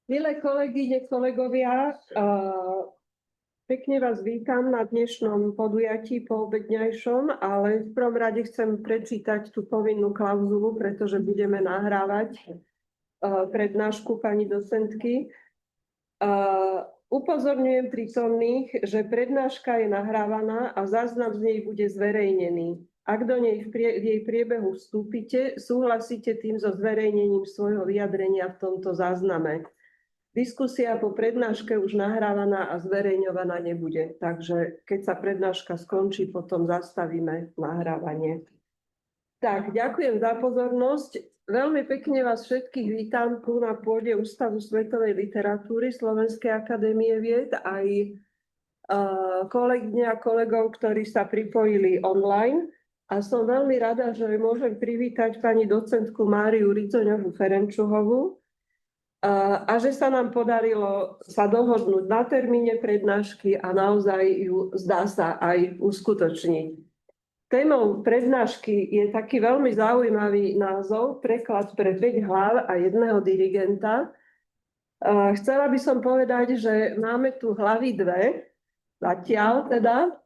Milé kolegyne, kolegovia, pekne vás vítam na dnešnom podujatí poobedňajšom, ale v prvom rade chcem prečítať tú povinnú klauzulu, pretože budeme nahrávať prednášku pani docentky. Upozorňujem prítomných, že prednáška je nahrávaná a záznam z nej bude zverejnený. Ak do nej v jej priebehu vstúpite, súhlasíte tým so zverejnením svojho vyjadrenia v tomto zázname. Diskusia po prednáške už nahrávaná a zverejňovaná nebude, takže keď sa prednáška skončí, potom zastavíme nahrávanie. Tak, ďakujem za pozornosť. Veľmi pekne vás všetkých vítam tu na pôde Ústavu svetovej literatúry Slovenskej akadémie vied, aj kolegyne a kolegov, ktorí sa pripojili online. A som veľmi rada, že môžem privítať pani docentku Máriu Ridzoňovú Ferenčuhovú, a že sa nám podarilo sa dohodnúť na termíne prednášky a naozaj ju zdá sa aj uskutočniť. Témou prednášky je taký veľmi zaujímavý názov, preklad pre 5 hlav a jedného dirigenta. Chcela by som povedať, že máme tu hlavy dve, zatiaľ teda,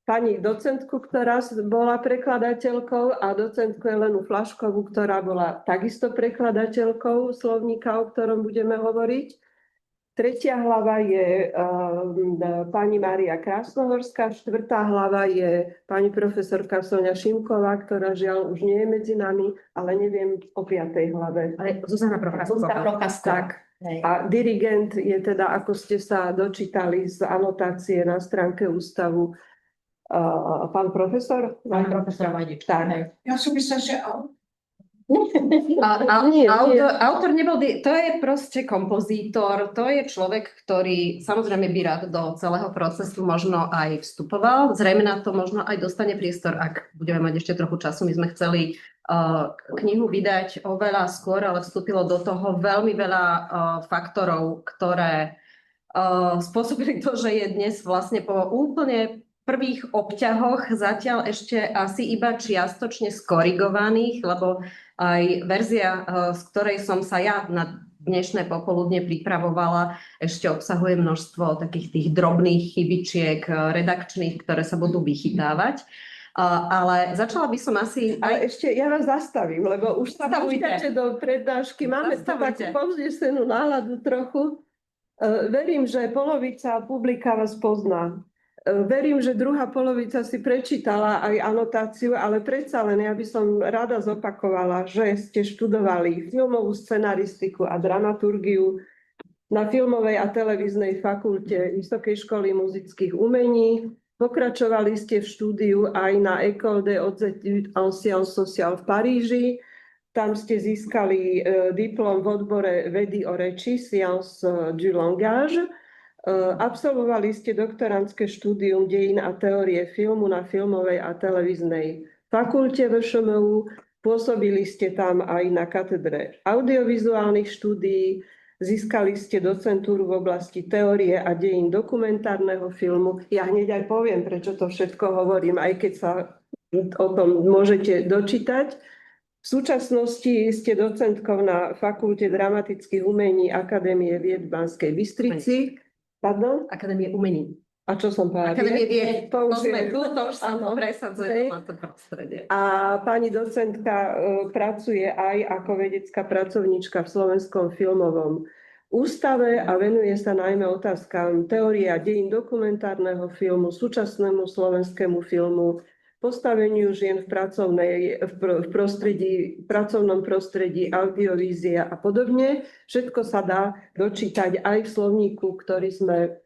pani docentku, ktorá bola prekladateľkou, a docentku Elenu Flaškovú, ktorá bola takisto prekladateľkou slovníka, o ktorom budeme hovoriť. Tretia hlava je pani Mária Krásnohorská, štvrtá hlava je pani profesorka Soňa Šimková, ktorá žiaľ už nie je medzi nami, ale neviem o 5. hlave. Ale Zuzana Procházková. Tak. A dirigent je teda, ako ste sa dočítali z anotácie na stránke ústavu, pán profesor? Pán profesor Vajdič. Tak. Ja som myslela, že autor nebol, to je proste kompozítor, to je človek, ktorý samozrejme by rád do celého procesu možno aj vstupoval. Zrejme na to možno aj dostane priestor, ak budeme mať ešte trochu času. My sme chceli knihu vydať oveľa skôr, ale vstúpilo do toho veľmi veľa faktorov, ktoré spôsobili to, že je dnes vlastne po úplne prvých obťahoch zatiaľ ešte asi iba čiastočne skorigovaných, lebo aj verzia, z ktorej som sa ja na dnešné popoludne pripravovala, ešte obsahuje množstvo takých tých drobných chybičiek redakčných, ktoré sa budú vychytávať. Ale začala by som asi... Ale ešte ja vás zastavím, lebo už sa púšťate do prednášky. Máme tu takú povznesenú náladu trochu. Verím, že polovica publika vás pozná. Verím, že druhá polovica si prečítala aj anotáciu, ale predsa len ja by som rada zopakovala, že ste študovali filmovú scenaristiku a dramaturgiu na Filmovej a televíznej fakulte Vysokej školy muzických umení. Pokračovali ste v štúdiu aj na École des Hautes Études en Sciences Sociales v Paríži. Tam ste získali diplom v odbore vedy o reči, Sciences du langage. Absolvovali ste doktorandské štúdium dejín a teórie filmu na Filmovej a televíznej fakulte VŠMU. Pôsobili ste tam aj na katedre audiovizuálnych štúdií. Získali ste docentúru v oblasti teórie a dejín dokumentárneho filmu. Ja hneď aj poviem, prečo to všetko hovorím, aj keď sa o tom môžete dočítať. V súčasnosti ste docentkou na Fakulte dramatických umení Akadémie vied v Banskej Bystrici. Pardon? Akadémie umení. A čo som povedala? Akadémie vied. To už sa presadzuje na to prostredie. A pani docentka pracuje aj ako vedecká pracovníčka v Slovenskom filmovom ústave a venuje sa najmä otázkam teórie a dejín dokumentárneho filmu, súčasnému slovenskému filmu, postaveniu žien v pracovnom prostredí, audiovízia a podobne. Všetko sa dá dočítať aj v slovníku, ktorý sme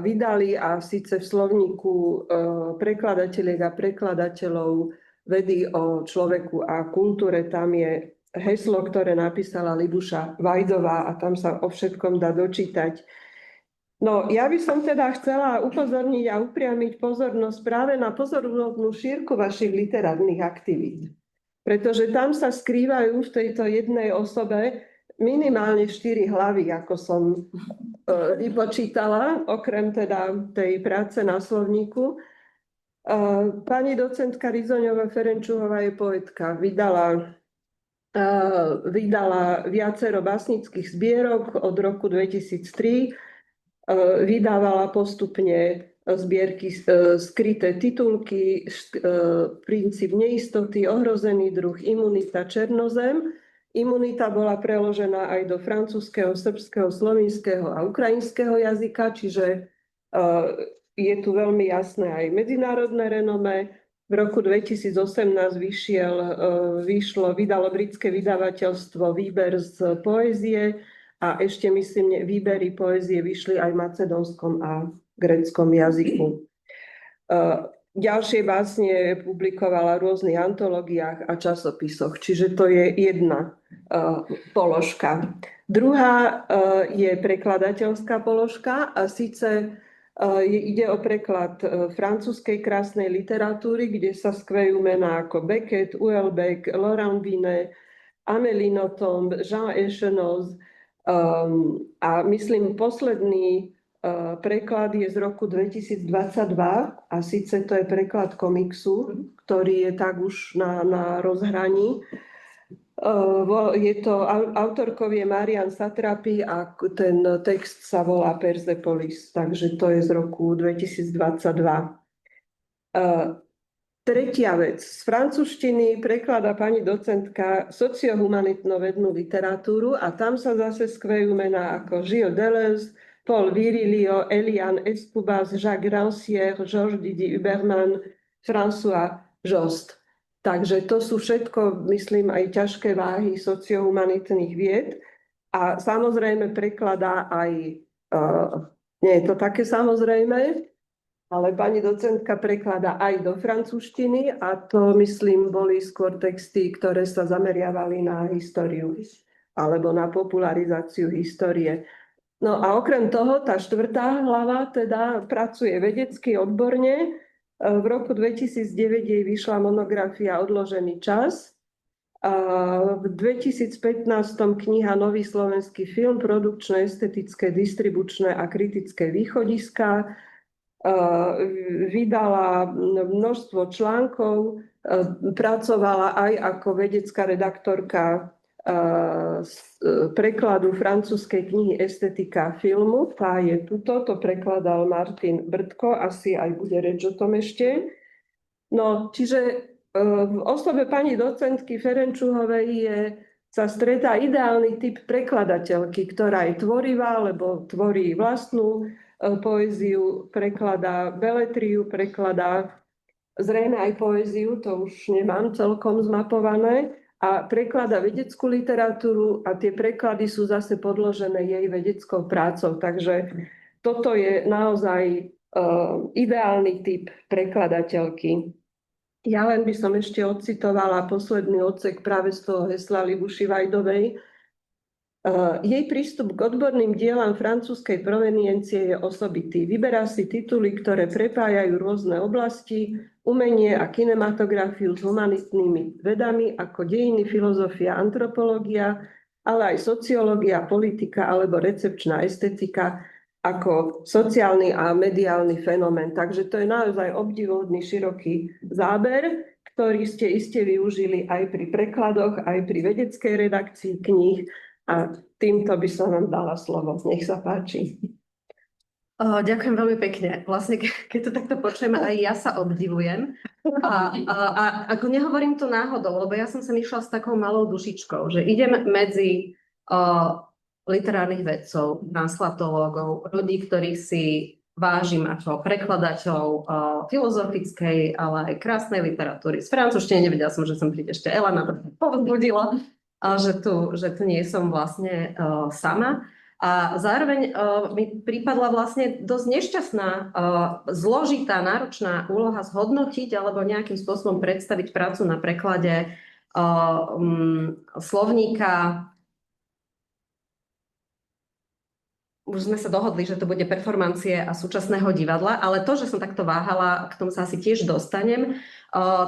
vydali, a síce v slovníku prekladateľiek a prekladateľov vedy o človeku a kultúre. Tam je heslo, ktoré napísala Libuša Vajdová, a tam sa o všetkom dá dočítať. No, ja by som teda chcela upozorniť a upriamiť pozornosť práve na pozoruhodnú šírku vašich literárnych aktivít. Pretože tam sa skrývajú v tejto jednej osobe minimálne 4 hlavy, ako som vypočítala, okrem teda tej práce na slovníku. Pani docentka Ridzoňová Ferenčuhová je poetka. Vydala Vydala viacero básnických zbierok od roku 2003. Vydávala postupne zbierky Skryté titulky, Princíp neistoty, Ohrozený druh, Imunita, Černozem. Imunita bola preložená aj do francúzskeho, srbského, slovinského a ukrajinského jazyka, čiže je tu veľmi jasné aj medzinárodné renome. V roku 2018 vydalo britské vydavateľstvo výber z poézie a ešte myslím, výbery poézie vyšli aj v macedónskom a gréckom jazyku. Ďalšie básne publikovala v rôznych antológiách a časopisoch, čiže to je jedna položka. Druhá je prekladateľská položka a síce ide o preklad francúzskej krásnej literatúry, kde sa skvejú mená ako Beckett, Houellebecq, Laurent Binet, Amélie Nothomb, Jean Echenoz a myslím posledný preklad je z roku 2022 a síce to je preklad komiksu, ktorý je tak už na rozhraní. Je to, autorkou je Marian Satrapi a ten text sa volá Persepolis, takže to je z roku 2022. Tretia vec. Z francúzštiny prekladá pani docentka sociohumanitno-vednú literatúru a tam sa zase skvejú mená ako Gilles Deleuze, Paul Virilio, Eliane Escoubas, Jacques Rancière, Georges Didier Huberman, François Jost. Takže to sú všetko, myslím, aj ťažké váhy sociohumanitných vied. A samozrejme prekladá aj, nie je to také samozrejme, ale pani docentka prekladá aj do francúzštiny a to, myslím, boli skôr texty, ktoré sa zameriavali na históriu alebo na popularizáciu histórie. No a okrem toho, tá štvrtá hlava teda pracuje vedecky odborne. V roku 2009 jej vyšla monografia Odložený čas. V 2015 kniha Nový slovenský film, produkčné, estetické, distribučné a kritické východiska. Vydala množstvo článkov, pracovala aj ako vedecká redaktorka prekladu francúzskej knihy Estetika filmu. Tá je tuto, to prekladal Martin Brdko, asi aj bude reč o tom ešte. No, čiže v osobe pani docentky Ferenčuhovej sa stretá ideálny typ prekladateľky, ktorá je tvorivá, lebo tvorí vlastnú poéziu, prekladá beletriu, prekladá zrejme aj poéziu, to už nemám celkom zmapované, a prekladá vedeckú literatúru a tie preklady sú zase podložené jej vedeckou prácou. Takže toto je naozaj ideálny typ prekladateľky. Ja len by som ešte odcitovala posledný odsek práve z toho hesla Libuši Vajdovej. Jej prístup k odborným dielam francúzskej proveniencie je osobitý. Vyberá si tituly, ktoré prepájajú rôzne oblasti, umenie a kinematografiu s humanitnými vedami ako dejiny, filozofia, antropológia, ale aj sociológia, politika alebo recepčná estetika ako sociálny a mediálny fenomén. Takže to je naozaj obdivuhodný široký záber, ktorý ste iste využili aj pri prekladoch, aj pri vedeckej redakcii kníh. A týmto by som vám dala slovo. Nech sa páči. Ďakujem veľmi pekne. Vlastne, keď to takto počujeme, aj ja sa obdivujem. A ako nehovorím to náhodou, lebo ja som sa išla s takou malou dušičkou, že idem medzi literárnych vedcov, translatológov, ľudí, ktorých si vážim ako prekladateľov filozofickej, ale aj krásnej literatúry. Z francúzštiny nevedela som, že som príde ešte Elena, to povzbudila, že tu nie som vlastne sama. A zároveň mi prípadla vlastne dosť nešťastná, zložitá, náročná úloha zhodnotiť alebo nejakým spôsobom predstaviť prácu na preklade slovníka. Už sme sa dohodli, že to bude performancie a súčasného divadla, ale to, že som takto váhala, k tomu sa asi tiež dostanem,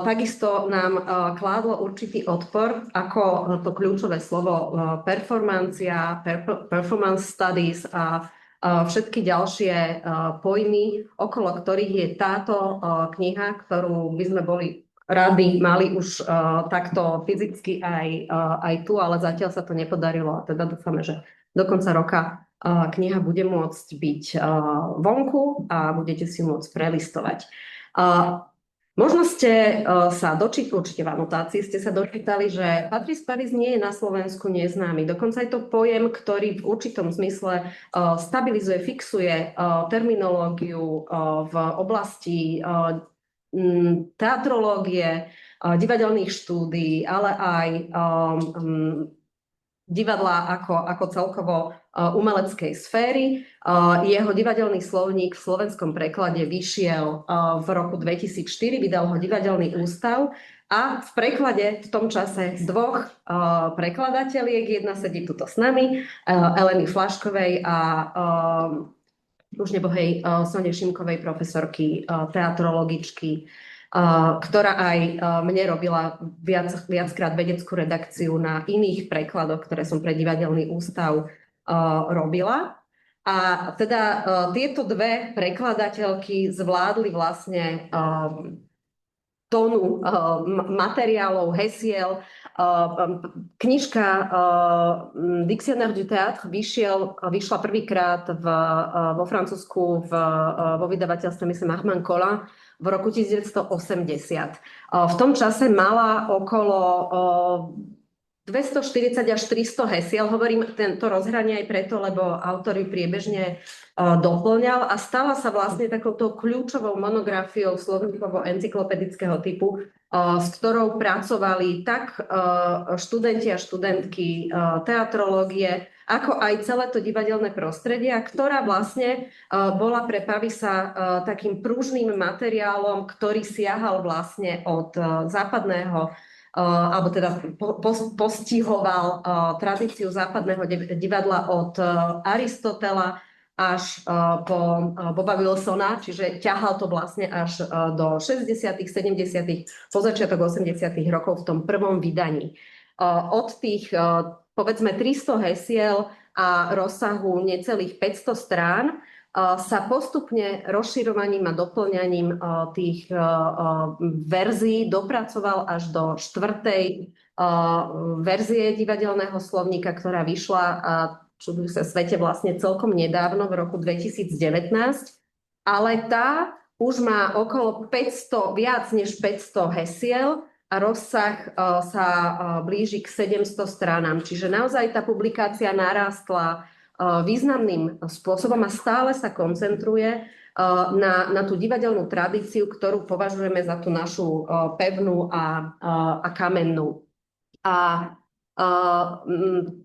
takisto nám kládlo určitý odpor, ako to kľúčové slovo performancia, performance studies a všetky ďalšie pojmy, okolo ktorých je táto kniha, ktorú by sme boli rady mali už takto fyzicky aj tu, ale zatiaľ sa to nepodarilo. A teda dúfame, že do konca roka kniha bude môcť byť vonku a budete si môcť prelistovať. Možno ste sa dočítali, určite v anotácii ste sa dočítali, že Patrice Paris nie je na Slovensku neznámy. Dokonca je to pojem, ktorý v určitom zmysle stabilizuje, fixuje terminológiu v oblasti teatrológie, divadelných štúdií, ale aj divadla ako celkovo umeleckej sféry. Jeho divadelný slovník v slovenskom preklade vyšiel v roku 2004, vydal ho Divadelný ústav a v preklade v tom čase z dvoch prekladateľiek, jedna sedí tuto s nami, Eleny Flaškovej a už nebohej Sone Šimkovej, profesorky teatrologičky, ktorá aj mne robila viackrát vedeckú redakciu na iných prekladoch, ktoré som pre Divadelný ústav robila. A teda tieto dve prekladateľky zvládli vlastne tónu materiálov, hesiel. Knižka Dictionnaire du théâtre vyšla prvýkrát vo Francúzsku vo vydavateľstve, myslím, Armand Collin v roku 1980. V tom čase mala okolo 240 až 300 hesiel. Hovorím to rozhranie aj preto, lebo autor ju priebežne doplňal a stala sa vlastne takouto kľúčovou monografiou slovníkovo-encyklopedického typu, s ktorou pracovali tak študenti a študentky teatrológie, ako aj celé to divadelné prostredie, ktorá vlastne bola pre Pavisa takým pružným materiálom, ktorý siahal vlastne od západného alebo teda postihoval tradíciu západného divadla od Aristotela až po Boba Wilsona, čiže ťahal to vlastne až do 60., 70., po začiatok 80. rokov v tom prvom vydaní. Od tých povedzme 300 hesiel a rozsahu necelých 500 strán sa postupne rozširovaním a doplňaním tých verzií dopracoval až do 4. verzie divadelného slovníka, ktorá vyšla čudujú sa svete vlastne celkom nedávno v roku 2019, ale tá už má okolo 500, viac než 500 hesiel a rozsah sa blíži k 700 stranám. Čiže naozaj tá publikácia narástla významným spôsobom a stále sa koncentruje na tú divadelnú tradíciu, ktorú považujeme za tú našu pevnú a kamennú. A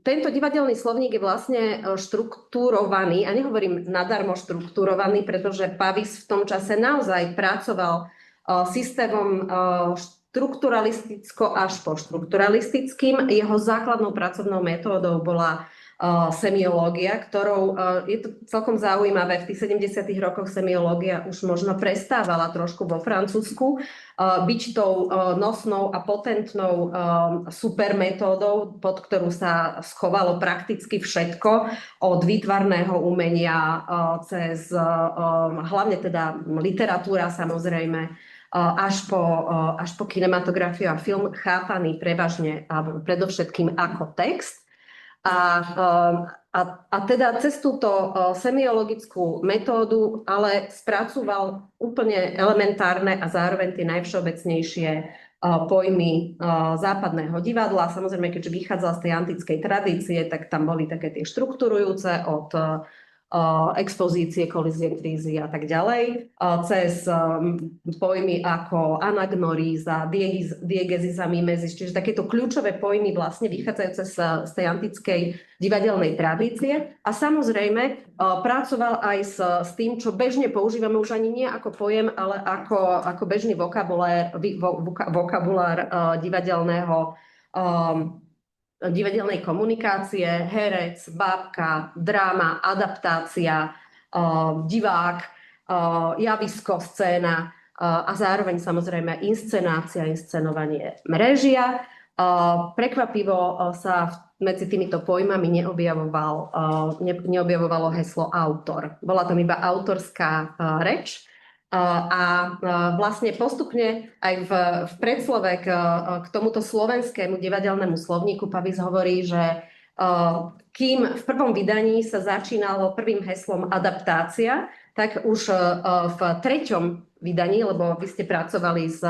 tento divadelný slovník je vlastne štruktúrovaný, a nehovorím nadarmo štruktúrovaný, pretože Pavis v tom čase naozaj pracoval systémom štrukturalisticko až po štrukturalistickým. Jeho základnou pracovnou metódou bola semiológia, ktorou je to celkom zaujímavé. V tých 70. rokoch semiológia už možno prestávala trošku vo Francúzsku byť tou nosnou a potentnou supermetódou, pod ktorú sa schovalo prakticky všetko od výtvarného umenia cez hlavne teda literatúra samozrejme až po kinematografiu a film, chápaný prevažne a predovšetkým ako text. A teda cez túto semiologickú metódu ale spracoval úplne elementárne a zároveň tie najvšeobecnejšie pojmy západného divadla. Samozrejme, keďže vychádzal z tej antickej tradície, tak tam boli také tie štruktúrujúce od expozície, kolízie, krízy a tak ďalej, cez pojmy ako anagnoríza, diegezisa, mimezis, čiže takéto kľúčové pojmy vlastne vychádzajúce z tej antickej divadelnej tradície. A samozrejme pracoval aj s tým, čo bežne používame už ani nie ako pojem, ale ako bežný vokabulár divadelnej komunikácie, herec, bábka, dráma, adaptácia, divák, javisko, scéna a zároveň samozrejme inscenácia, inscenovanie, réžia. Prekvapivo sa medzi týmito pojmami neobjavovalo heslo autor. Bola tam iba autorská reč Vlastne postupne aj v predslove k tomuto slovenskému divadelnému slovníku Pavis hovorí, že kým v prvom vydaní sa začínalo prvým heslom adaptácia, tak už v treťom vydaní, lebo vy ste pracovali s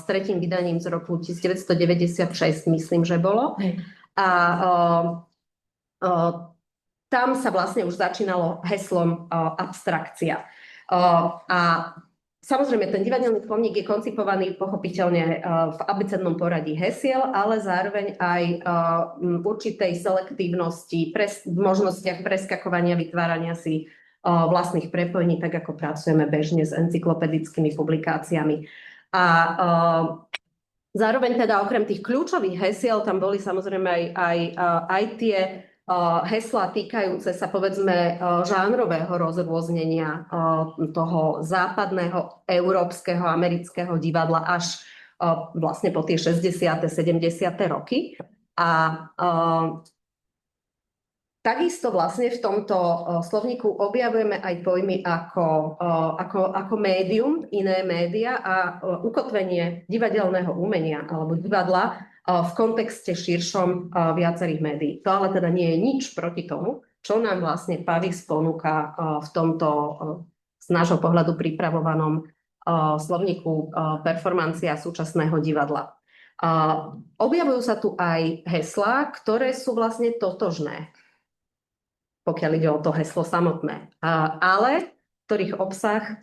tretím vydaním z roku 1996, myslím, že bolo. Tam sa vlastne už začínalo heslom abstrakcia. A samozrejme, ten divadelný slovník je koncipovaný pochopiteľne v abecednom poradí hesiel, ale zároveň aj určitej selektívnosti, v možnostiach preskakovania, vytvárania si vlastných prepojení, tak ako pracujeme bežne s encyklopedickými publikáciami. A zároveň teda okrem tých kľúčových hesiel, tam boli samozrejme aj tie heslá týkajúce sa povedzme žánrového rozrôznenia toho západného, európskeho, amerického divadla až vlastne po tie 60. 70. roky. Takisto vlastne v tomto slovníku objavujeme aj pojmy ako médium, iné média a ukotvenie divadelného umenia alebo divadla v kontexte širšom viacerých médií. To ale teda nie je nič proti tomu, čo nám vlastne Pavis ponúka v tomto z nášho pohľadu pripravovanom slovníku performancia súčasného divadla. Objavujú sa tu aj heslá, ktoré sú vlastne totožné, pokiaľ ide o to heslo samotné, ale ktorých obsah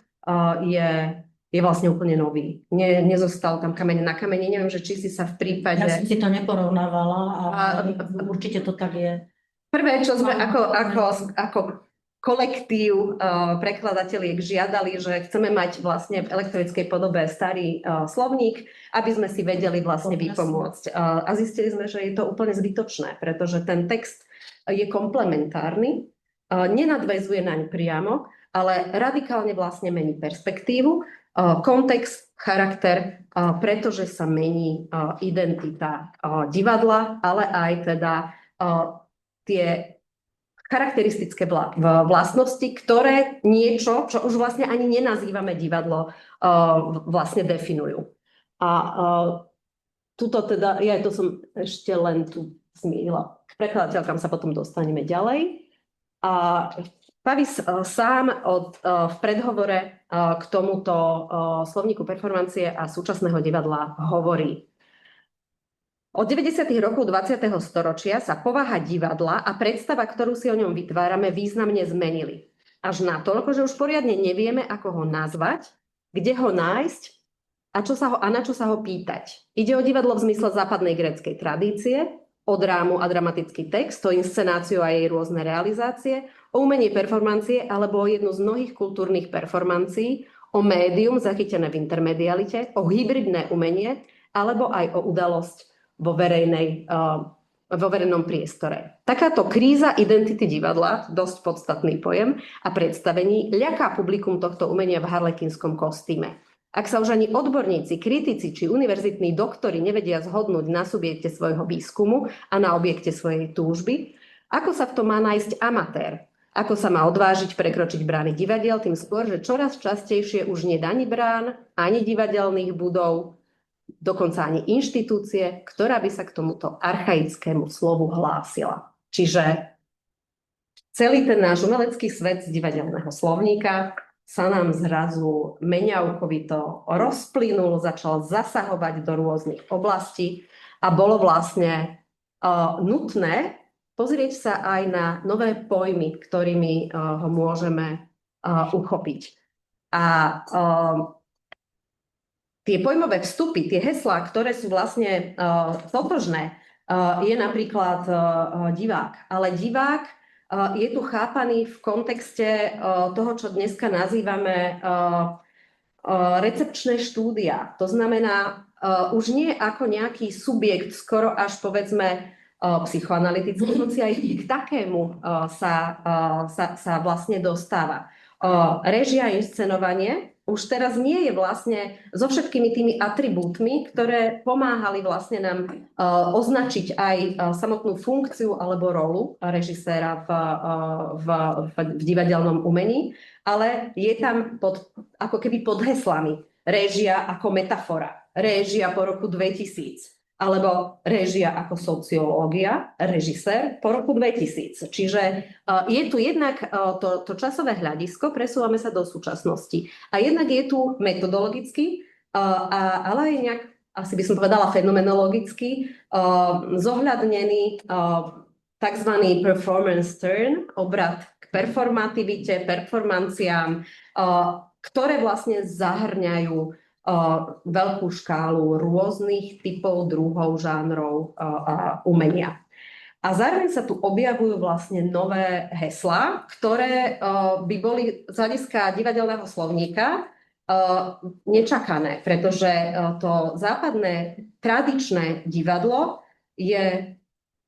je vlastne úplne nový. Nezostal tam kameň na kameni. Neviem, že či si sa v prípade... Ja som si to neporovnávala a určite to tak je. Prvé, čo sme ako kolektív prekladateliek žiadali, že chceme mať vlastne v elektronickej podobe starý slovník, aby sme si vedeli vlastne vypomôcť. A zistili sme, že je to úplne zbytočné, pretože ten text je komplementárny, nenadväzuje naň priamo, ale radikálne vlastne mení perspektívu, kontext, charakter, pretože sa mení identita divadla, ale aj teda tie charakteristické vlastnosti, ktoré niečo, čo už vlastne ani nenazývame divadlo, vlastne definujú. A tuto teda, ja to som ešte len tu zmienila. K prekladateľkám sa potom dostaneme ďalej. A Pavis sám v predhovore k tomuto slovníku performancie a súčasného divadla hovorí: od 90. rokov 20. storočia sa povaha divadla a predstava, ktorú si o ňom vytvárame, významne zmenili. Až natoľko, že už poriadne nevieme, ako ho nazvať, kde ho nájsť a na čo sa ho pýtať. Ide o divadlo v zmysle západnej gréckej tradície, o drámu a dramatický text, o inscenáciu a jej rôzne realizácie, o umenie performancie alebo o jednu z mnohých kultúrnych performancií, o médium zachytené v intermedialite, o hybridné umenie alebo aj o udalosť vo verejnom priestore. Takáto kríza identity divadla, dosť podstatný pojem, a predstavení ľaká publikum tohto umenia v harlekinskom kostýme. Ak sa už ani odborníci, kritici či univerzitní doktori nevedia zhodnúť na subjekte svojho výskumu a na objekte svojej túžby, ako sa v tom má nájsť amatér? Ako sa má odvážiť prekročiť brány divadiel, tým skôr, že čoraz častejšie už nie ani brán, ani divadelných budov, dokonca ani inštitúcie, ktorá by sa k tomuto archaickému slovu hlásila. Čiže celý ten náš umelecký svet z divadelného slovníka sa nám zrazu meňavkovito rozplynul, začal zasahovať do rôznych oblastí a bolo vlastne nutné pozrieť sa aj na nové pojmy, ktorými ho môžeme uchopiť. A tie pojmové vstupy, tie heslá, ktoré sú vlastne totožné, je napríklad divák. Ale divák je tu chápaný v kontexte toho, čo dneska nazývame recepčné štúdia. To znamená, už nie ako nejaký subjekt, skoro až povedzme psychoanalytický, hoci aj k takému sa vlastne dostáva. Réžia a inscenovanie už teraz nie je vlastne so všetkými tými atribútmi, ktoré pomáhali vlastne nám označiť aj samotnú funkciu alebo rolu režiséra v divadelnom umení, ale je tam ako keby pod heslami réžia ako metafora, réžia po roku 2000, alebo réžia ako sociológia, režisér po roku 2000. Čiže je tu jednak to časové hľadisko, presúvame sa do súčasnosti. A jednak je tu metodologicky, ale aj nejak, asi by som povedala fenomenologicky, zohľadnený tzv. Performance turn, obrat k performativite, performanciám, ktoré vlastne zahrňajú veľkú škálu rôznych typov, druhov, žánrov a umenia. A zároveň sa tu objavujú vlastne nové heslá, ktoré by boli z hľadiska divadelného slovníka nečakané, pretože to západné tradičné divadlo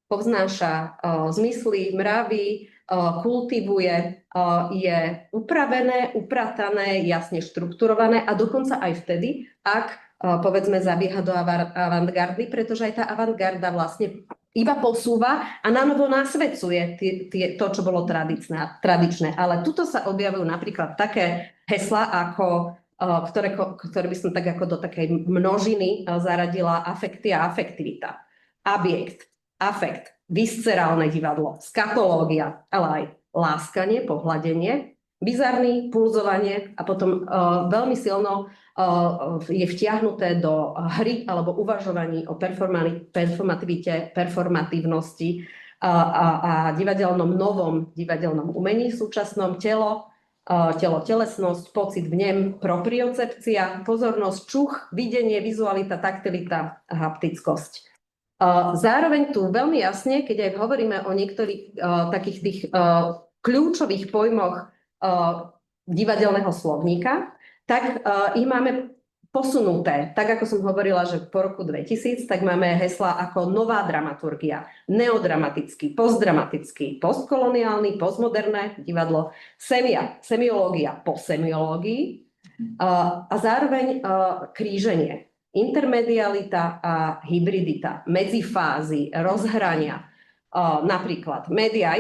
povznáša zmysly, mravy, kultivuje, je upravené, upratané, jasne štrukturované a dokonca aj vtedy, ak povedzme zabieha do avantgardy, pretože aj tá avantgarda vlastne iba posúva a nanovo nasvedcuje to, čo bolo tradičné. Ale tuto sa objavujú napríklad také heslá, ktoré by som tak ako do takej množiny zaradila afekty a afektivita. Objekt, afekt, viscerálne divadlo, skatológia, ale aj láskanie, pohľadenie, bizarný, pulzovanie a potom veľmi silno je vtiahnuté do hry alebo uvažovaní o performativite, performatívnosti a novom divadelnom umení v súčasnom telo, telesnosť, pocit, vnem, propriocepcia, pozornosť, čuch, videnie, vizualita, taktilita a haptickosť. Zároveň tu veľmi jasne, keď aj hovoríme o niektorých takých tých kľúčových pojmoch divadelného slovníka, tak ich máme posunuté. Tak ako som hovorila, že po roku 2000, tak máme heslá ako nová dramaturgia, neodramatický, postdramatický, postkoloniálny, postmoderné divadlo, semiológia po semiológii a zároveň kríženie. Intermedialita a hybridita, medzifázy, rozhrania, napríklad média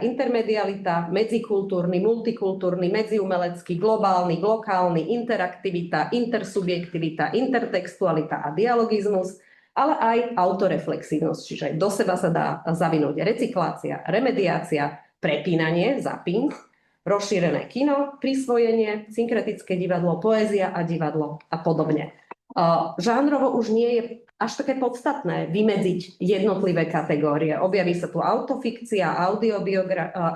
intermedialita, medzikultúrny, multikultúrny, medziumelecký, globálny, lokálny, interaktivita, intersubjektivita, intertextualita a dialogizmus, ale aj autoreflexívnosť, čiže do seba sa dá zavinúť recyklácia, remediácia, prepínanie, zapping, rozšírené kino, prisvojenie, synkretické divadlo, poézia a divadlo a podobne. Žánrovo už nie je až také podstatné vymedziť jednotlivé kategórie. Objaví sa tu autofikcia,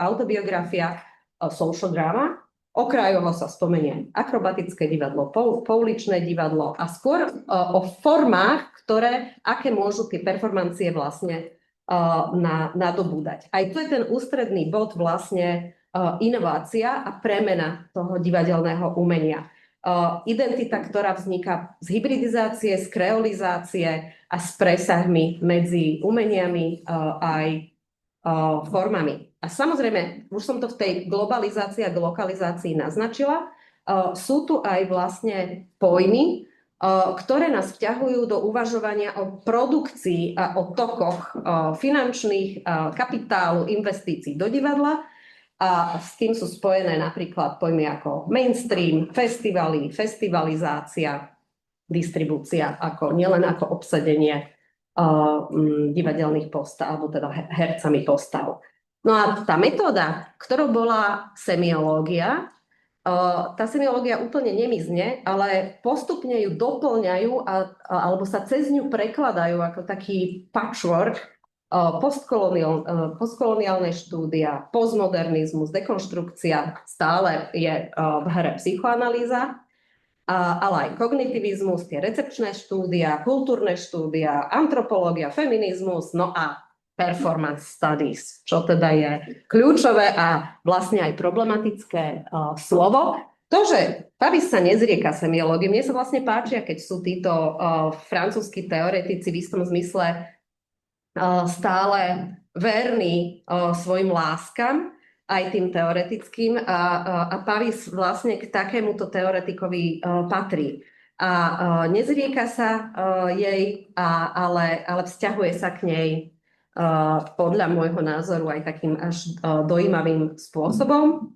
autobiografia, social drama, okrajovo sa spomenie akrobatické divadlo, pouličné divadlo a skôr o formách, aké môžu tie performancie vlastne nadobúdať. Aj tu je ten ústredný bod vlastne inovácia a premena toho divadelného umenia. Identita, ktorá vzniká z hybridizácie, z kreolizácie a s presahmi medzi umeniami aj formami. A samozrejme, už som to v tej globalizácii a lokalizácii naznačila, sú tu aj vlastne pojmy, ktoré nás vťahujú do uvažovania o produkcii a o tokoch finančných, kapitálu, investícií do divadla. A s tým sú spojené napríklad pojmy ako mainstream, festivaly, festivalizácia, distribúcia, nielen ako obsadenie divadelných postav, alebo teda hercami postav. No a tá metóda, ktorou bola semiológia, tá semiológia úplne nemizne, ale postupne ju doplňajú alebo sa cez ňu prekladajú ako taký patchwork, postkoloniálne štúdia, postmodernizmus, dekonštrukcia, stále je v hre psychoanalýza, ale aj kognitivizmus, tie recepčné štúdia, kultúrne štúdia, antropológia, feminizmus, no a performance studies, čo teda je kľúčové a vlastne aj problematické slovo. To, že Pavis sa nezrieka semiológie, mne sa vlastne páčia, keď sú títo francúzski teoretici v istom zmysle stále verní svojim láskam aj tým teoretickým a Pavis vlastne k takémuto teoretikovi patrí. A nezrieka sa jej, ale vzťahuje sa k nej podľa môjho názoru aj takým až dojímavým spôsobom.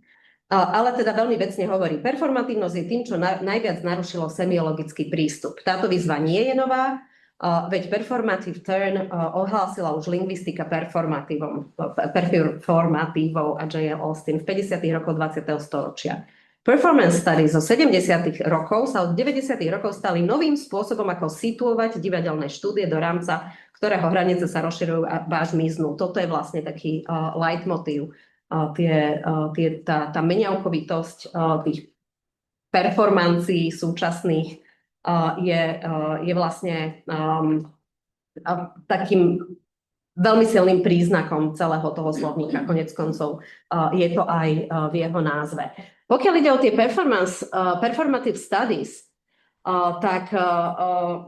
Ale teda veľmi vecne hovorí, performatívnosť je tým, čo najviac narušilo semiologický prístup. Táto výzva nie je nová, veď performative turn ohlásila už lingvistika performatívou a J.L. Austin v 50. rokoch 20. storočia. Performance studies zo 70. rokov sa od 90. rokov stali novým spôsobom, ako situovať divadelné štúdie do rámca, ktorého hranice sa rozširujú a až miznú. Toto je vlastne taký leitmotív. Tá meniavkovitosť tých performancií súčasných je vlastne takým veľmi silným príznakom celého toho slovníka. Konec koncov je to aj v jeho názve. Pokiaľ ide o tie performative studies, tak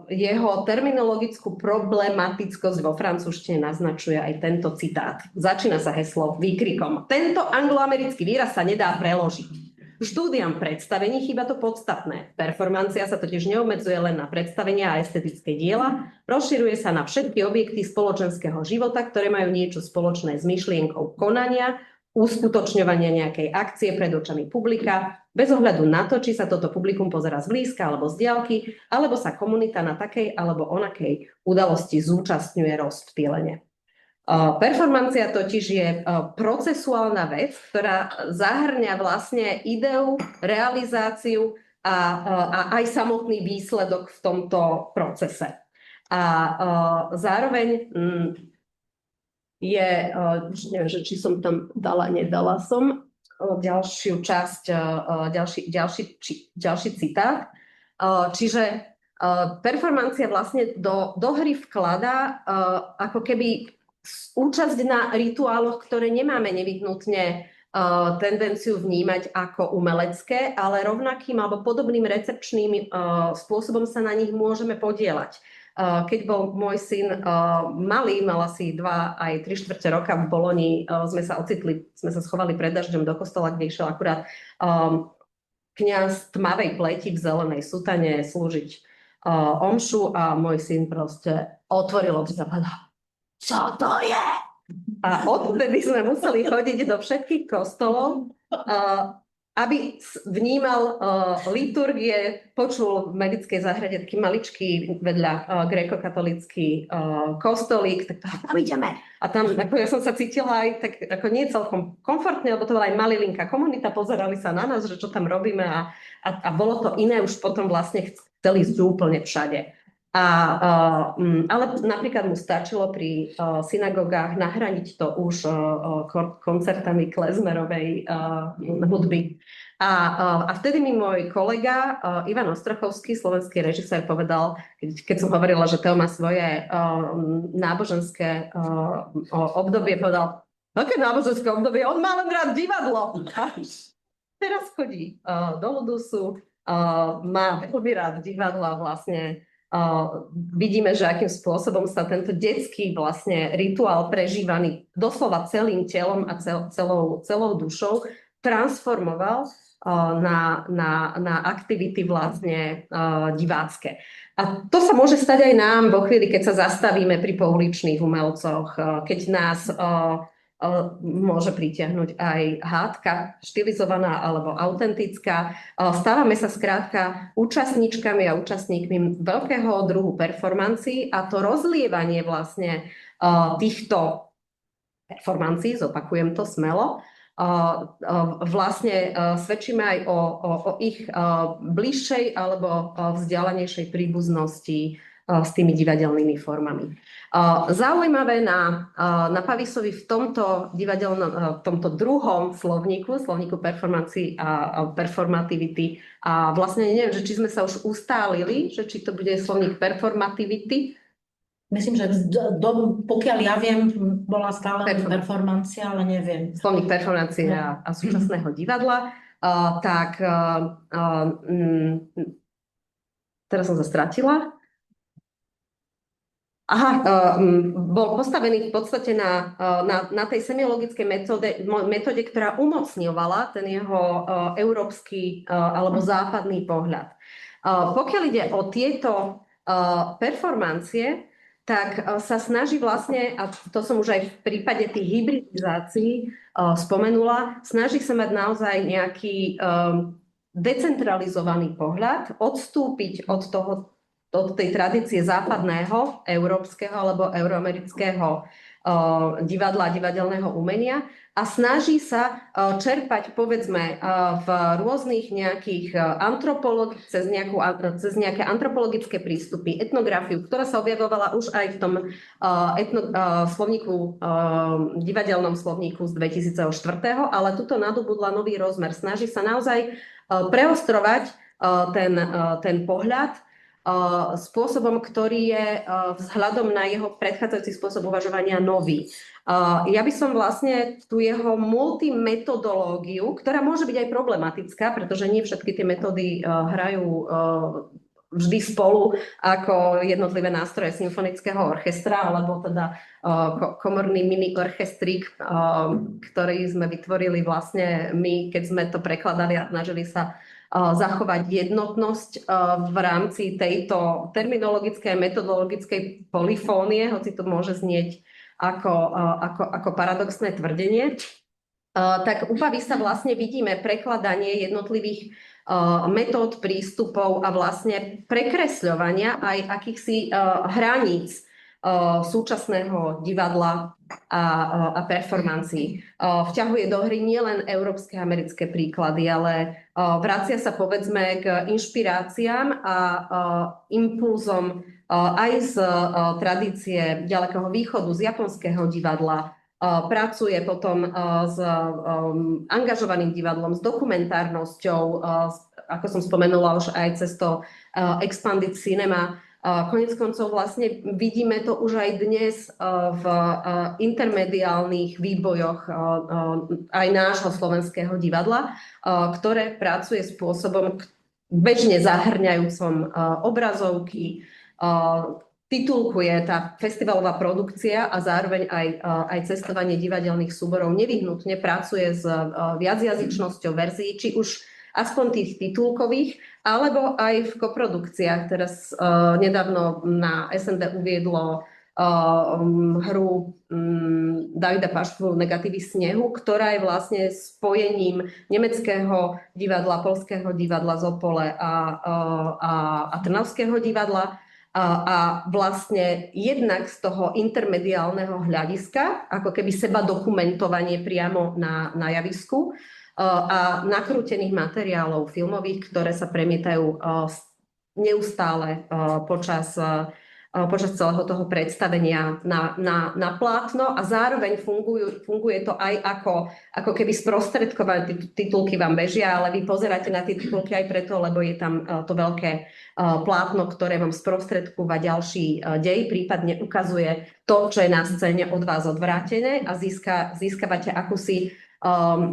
jeho terminologickú problematickosť vo francúzštine naznačuje aj tento citát. Začína sa heslo výkrikom. Tento angloamerický výraz sa nedá preložiť. Štúdiam predstavení chýba to podstatné. Performancia sa totiž neobmedzuje len na predstavenia a estetické diela, rozširuje sa na všetky objekty spoločenského života, ktoré majú niečo spoločné s myšlienkou konania, uskutočňovania nejakej akcie pred očami publika, bez ohľadu na to, či sa toto publikum pozerá zblízka alebo z diaľky, alebo sa komunita na takej alebo onakej udalosti zúčastňuje rozptýlene. Performancia totiž je procesuálna vec, ktorá zahŕňa vlastne ideu, realizáciu a aj samotný výsledok v tomto procese. A zároveň neviem, či som tam nedala som ďalšiu časť, ďalší citát. Čiže performancia vlastne do hry vkladá ako keby účasť na rituáloch, ktoré nemáme nevyhnutne tendenciu vnímať ako umelecké, ale rovnakým alebo podobným recepčným spôsobom sa na nich môžeme podieľať. Keď bol môj syn malý, mal asi 2 aj 3/4 roka v Boloni, sme sa schovali pred dažďom do kostola, kde išiel akurát kňaz tmavej pleti v zelenej sutane slúžiť omšu a môj syn proste otvoril oči a povedal: čo to je? A odtedy sme museli chodiť do všetkých kostolov, aby vnímal liturgie, počul v medickej záhrade taký maličký vedľa grékokatolícky kostolík, tak tam ideme. A tam ja som sa cítila aj tak ako nie celkom komfortne, lebo to bola aj malilinká komunita, pozerali sa na nás, že čo tam robíme a bolo to iné, už potom vlastne chceli ísť úplne všade. Ale napríklad mu stačilo pri synagogách nahraniť to už koncertami klezmerovej hudby. A vtedy mi môj kolega Ivan Ostrochovský, slovenský režisér, povedal, keď som hovorila, že Teo má svoje náboženské obdobie, povedal: aké náboženské obdobie? On má len rád divadlo. Teraz chodí do Ludusu, má veľmi rád divadlo a vlastne vidíme, že akým spôsobom sa tento detský vlastne rituál prežívaný doslova celým telom a celou dušou transformoval na aktivity vlastne divácké. A to sa môže stať aj nám vo chvíli, keď sa zastavíme pri pouličných umelcoch, keď nás môže pritiahnuť aj hádka, štilizovaná alebo autentická. Stávame sa skrátka účastníčkami a účastníkmi veľkého druhu performancií a to rozlievanie vlastne týchto performancií, zopakujem to smelo, vlastne svedčíme aj o ich bližšej alebo vzdialenejšej príbuznosti s tými divadelnými formami. Zaujímavé na Pavisovi v tomto druhom slovníku performancii a performativity, a vlastne neviem, že či sme sa už ustálili, že či to bude slovník performativity. Myslím, že pokiaľ ja viem, bola stále performancia, ale neviem. Slovník performancie a súčasného divadla. Teraz som sa stratila. Bol postavený v podstate na tej semiologickej metóde, ktorá umocňovala ten jeho európsky alebo západný pohľad. Pokiaľ ide o tieto performancie, tak sa snaží vlastne, a to som už aj v prípade tých hybridizácií spomenula, snaží sa mať naozaj nejaký decentralizovaný pohľad, odstúpiť od tej tradície západného, európskeho alebo euroamerického divadla a divadelného umenia a snaží sa čerpať, povedzme, v rôznych nejakých cez nejaké antropologické prístupy, etnografiu, ktorá sa objavovala už aj v tom slovníku, divadelnom slovníku z 2004, ale tuto nadobudla nový rozmer. Snaží sa naozaj preostrovať ten pohľad spôsobom, ktorý je vzhľadom na jeho predchádzajúci spôsob uvažovania nový. Ja by som vlastne tú jeho multimetodológiu, ktorá môže byť aj problematická, pretože nie všetky tie metódy hrajú vždy spolu ako jednotlivé nástroje symfonického orchestra, alebo teda komorný mini orchestrík, ktorý sme vytvorili vlastne my, keď sme to prekladali a snažili sa zachovať jednotnosť v rámci tejto terminologickej a metodologickej polifónie, hoci to môže znieť ako paradoxné tvrdenie. Tak u Pavy sa vlastne vidíme prekladanie jednotlivých metód, prístupov a vlastne prekresľovania aj akýchsi hraníc súčasného divadla a performancií. Vťahuje do hry nielen európske a americké príklady, ale vracia sa povedzme k inšpiráciám a impulzom aj z tradície ďalekého východu, z japonského divadla. Pracuje potom s angažovaným divadlom, s dokumentárnosťou, ako som spomenula už aj cez to Expanded Cinema. Koniec koncov vlastne vidíme to už aj dnes v intermediálnych výbojoch aj nášho slovenského divadla, ktoré pracuje spôsobom bežne zahrňajúcom obrazovky, titulkuje tá festivalová produkcia a zároveň aj cestovanie divadelných súborov nevyhnutne pracuje s viacjazyčnosťou verzií, či už aspoň tých titulkových, alebo aj v koprodukciách. Teraz nedávno na SND uviedlo hru Davida Pašku Negatívy snehu, ktorá je vlastne spojením nemeckého divadla, poľského divadla z Opole a Trnavského divadla. A vlastne jednak z toho intermediálneho hľadiska, ako keby seba dokumentovanie priamo na javisku, a nakrútených materiálov filmových, ktoré sa premietajú neustále počas celého toho predstavenia na plátno a zároveň funguje to aj ako keby sprostredkované titulky vám bežia, ale vy pozeráte na tie titulky aj preto, lebo je tam to veľké plátno, ktoré vám sprostredkúva ďalší dej, prípadne ukazuje to, čo je na scéne od vás odvrátené a získavate akúsi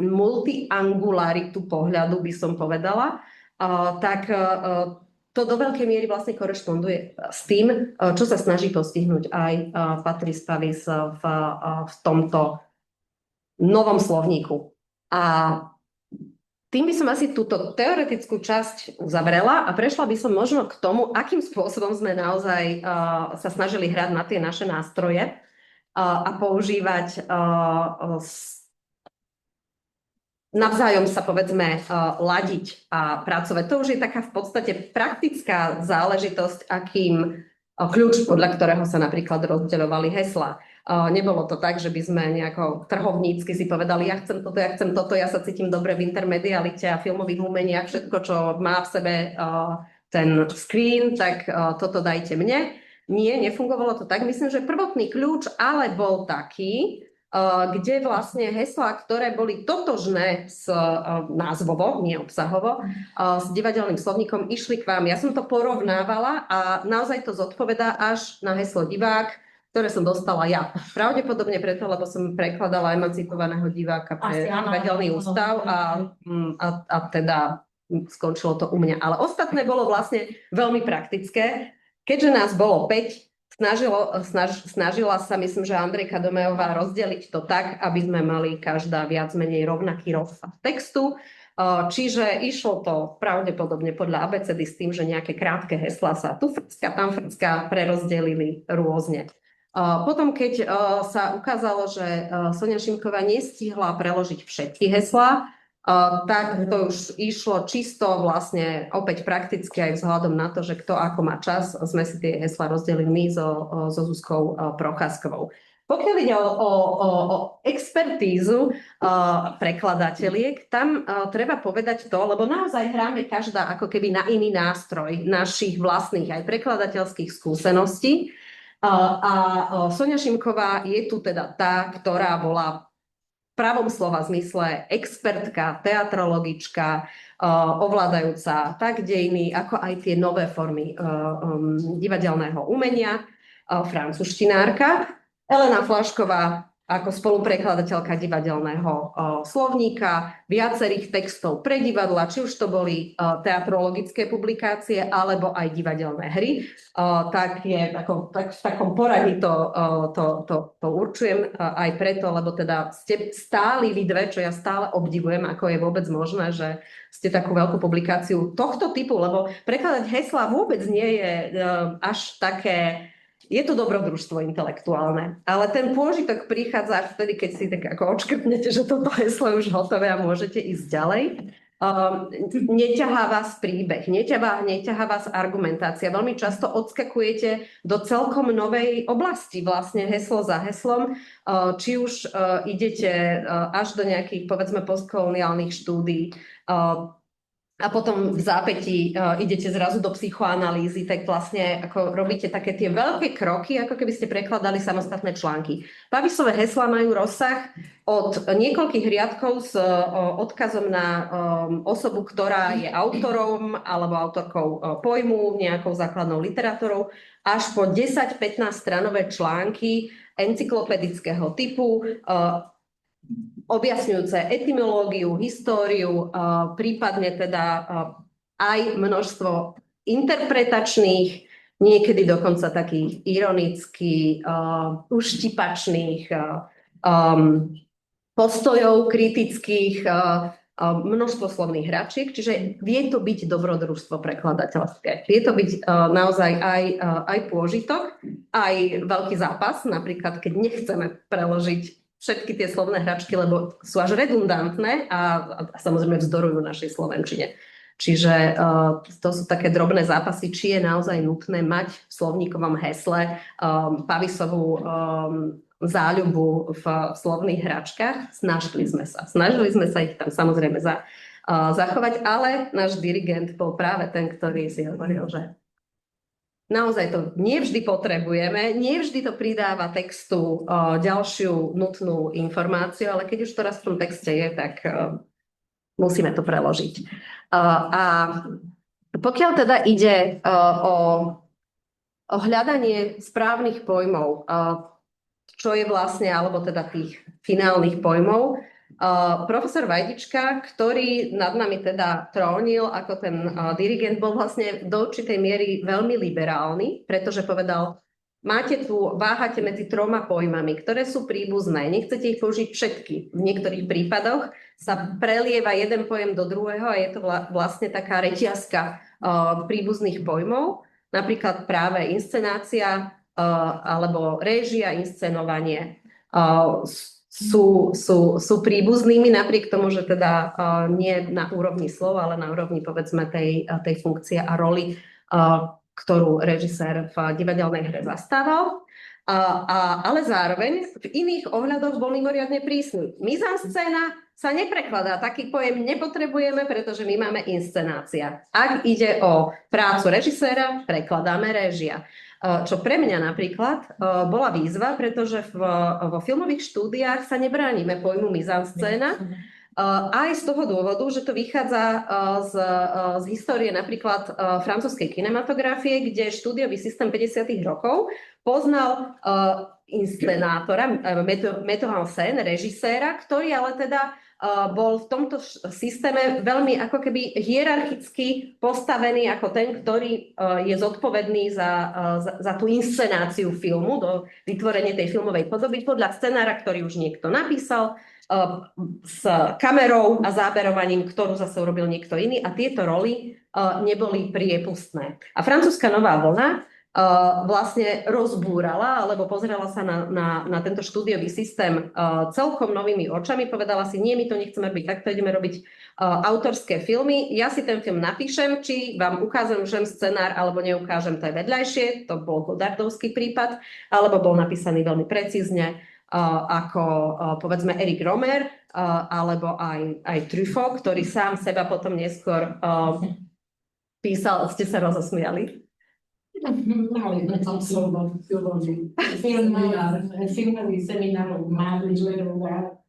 multiangularitu pohľadu, by som povedala, tak to do veľkej miery vlastne korešponduje s tým, čo sa snaží postihnúť aj Patrice Pavis v tomto novom slovníku. A tým by som asi túto teoretickú časť uzavrela a prešla by som možno k tomu, akým spôsobom sme naozaj sa snažili hrať na tie naše nástroje a používať navzájom sa povedzme ladiť a pracovať. To už je taká v podstate praktická záležitosť, akým kľúč, podľa ktorého sa napríklad rozdeľovali heslá. Nebolo to tak, že by sme nejako trhovnícky si povedali, ja chcem toto, ja sa cítim dobre v intermedialite a filmových umeniach, všetko, čo má v sebe ten screen, tak toto dajte mne. Nie, nefungovalo to tak. Myslím, že prvotný kľúč ale bol taký, kde vlastne heslá, ktoré boli totožné s názvovo, nie obsahovo, s divadelným slovníkom, išli k vám. Ja som to porovnávala a naozaj to zodpovedá až na heslo divák, ktoré som dostala ja. Pravdepodobne preto, lebo som prekladala emancipovaného diváka pre divadelný ústav a teda skončilo to u mňa. Ale ostatné bolo vlastne veľmi praktické. Keďže nás bolo 5 snažila sa, myslím, že Andrejka Domejová rozdeliť to tak, aby sme mali každá viac menej rovnaký rozsah textu. Čiže išlo to pravdepodobne podľa abecedy s tým, že nejaké krátke heslá sa tu frcka, tam frcka prerozdelili rôzne. Potom, keď sa ukázalo, že Soňa Šimková nestihla preložiť všetky heslá, tak to už išlo čisto vlastne opäť prakticky aj vzhľadom na to, že kto ako má čas, sme si tie heslá rozdelili my so Zuzkou Procházkovou. Pokiaľ ide o expertízu prekladateľiek, tam treba povedať to, lebo naozaj hráme každá ako keby na iný nástroj našich vlastných aj prekladateľských skúseností. A Soňa Šimková je tu teda tá, ktorá bola v pravom slova zmysle expertka, teatrologička, ovládajúca tak dejiny, ako aj tie nové formy divadelného umenia, francúzštinárka. Elena Flašková ako spoluprekladateľka divadelného slovníka, viacerých textov pre divadla, či už to boli teatrologické publikácie, alebo aj divadelné hry. Tak je v takom poradí to určujem aj preto, lebo teda ste stáli vy dve, čo ja stále obdivujem, ako je vôbec možné, že ste takú veľkú publikáciu tohto typu, lebo prekladať heslá vôbec nie je až také. Je to dobrodružstvo intelektuálne, ale ten pôžitok prichádza až vtedy, keď si tak ako odškrtnete, že toto heslo je už hotové a môžete ísť ďalej. Neťahá vás príbeh, neťahá vás argumentácia. Veľmi často odskakujete do celkom novej oblasti, vlastne heslo za heslom. Či už idete až do nejakých, povedzme, postkoloniálnych štúdií, a potom v zápätí idete zrazu do psychoanalýzy, tak vlastne ako robíte také tie veľké kroky, ako keby ste prekladali samostatné články. Pavisové heslá majú rozsah od niekoľkých riadkov s odkazom na osobu, ktorá je autorom alebo autorkou pojmu, nejakou základnou literatúrou, až po 10-15 stranové články encyklopedického typu, objasňujúce etymológiu, históriu, prípadne teda aj množstvo interpretačných, niekedy dokonca takých ironických, uštipačných postojov, kritických, množstvo slovných hračiek, čiže vie to byť dobrodružstvo prekladateľské. Vie to byť naozaj aj pôžitok, aj veľký zápas, napríklad keď nechceme preložiť všetky tie slovné hračky, lebo sú až redundantné a samozrejme vzdorujú našej slovenčine. Čiže to sú také drobné zápasy, či je naozaj nutné mať v slovníkovom hesle pavisovú záľubu v slovných hračkách. Snažili sme sa ich tam samozrejme zachovať, ale náš dirigent bol práve ten, ktorý si hovoril, že naozaj to nevždy potrebujeme, nevždy to pridáva textu ďalšiu nutnú informáciu, ale keď už to raz v tom texte je, tak musíme to preložiť. A pokiaľ teda ide o hľadanie správnych pojmov, čo je vlastne, alebo teda tých finálnych pojmov, profesor Vajdička, ktorý nad nami teda trónil ako ten dirigent, bol vlastne do určitej miery veľmi liberálny, pretože povedal, váhate medzi 3 pojmami, ktoré sú príbuzné, nechcete ich použiť všetky. V niektorých prípadoch sa prelieva jeden pojem do druhého a je to vlastne taká reťazka príbuzných pojmov, napríklad práve inscenácia alebo réžia, inscenovanie. Sú príbuznými, napriek tomu, že teda nie na úrovni slov, ale na úrovni povedzme tej funkcie a roli, ktorú režisér v divadelnej hre zastával. Ale zároveň v iných ohľadoch bol mimoriadne prísny. Mizanscéna sa neprekladá, taký pojem nepotrebujeme, pretože my máme inscenácia. Ak ide o prácu režiséra, prekladáme réžia. Čo pre mňa napríklad bola výzva, pretože vo filmových štúdiách sa nebránime pojmu mizanscéna, aj z toho dôvodu, že to vychádza z histórie napríklad francúzskej kinematografie, kde štúdiový systém 50. rokov poznal inscenátora, metteur en scène, režiséra, ktorý ale teda bol v tomto systéme veľmi ako keby hierarchicky postavený ako ten, ktorý je zodpovedný za tú inscenáciu filmu, do vytvorenie tej filmovej podoby podľa scenára, ktorý už niekto napísal, s kamerou a záberovaním, ktorú zase urobil niekto iný a tieto roly neboli priepustné. A francúzska nová vlna vlastne rozbúrala, alebo pozerala sa na tento štúdiový systém celkom novými očami, povedala si, nie, my to nechceme robiť takto, ideme robiť autorské filmy, ja si ten film napíšem, či vám ukážem scenár, alebo neukážem, to je vedľajšie, to bol Godardovský prípad, alebo bol napísaný veľmi precízne, ako povedzme Eric Romer, alebo aj Truffaut, ktorý sám seba potom neskôr písal, ste sa rozosmiali. Mali sme tam filmový seminár o Mádližlerov,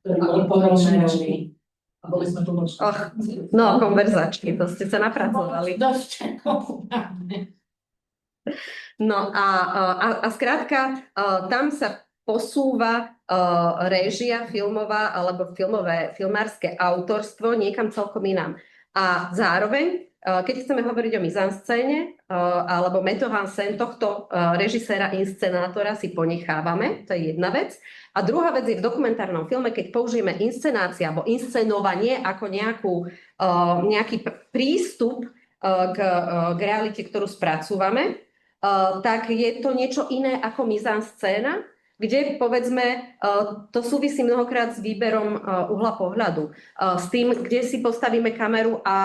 ktorý bol poročný. A boli sme tu nočne. No, konverzačky, to ste sa napracovali. Dosť. No a skrátka, tam sa posúva réžia filmová alebo filmárske autorstvo niekam celkom inám. A zároveň, keď chceme hovoriť o mizanscéne alebo metteur en scène tohto režiséra, inscenátora si ponechávame, to je jedna vec. A druhá vec je v dokumentárnom filme, keď použijeme inscenácia alebo inscenovanie ako nejaký prístup k realite, ktorú spracúvame, tak je to niečo iné ako mizanscéna, kde, povedzme, to súvisí mnohokrát s výberom uhla pohľadu. S tým, kde si postavíme kameru a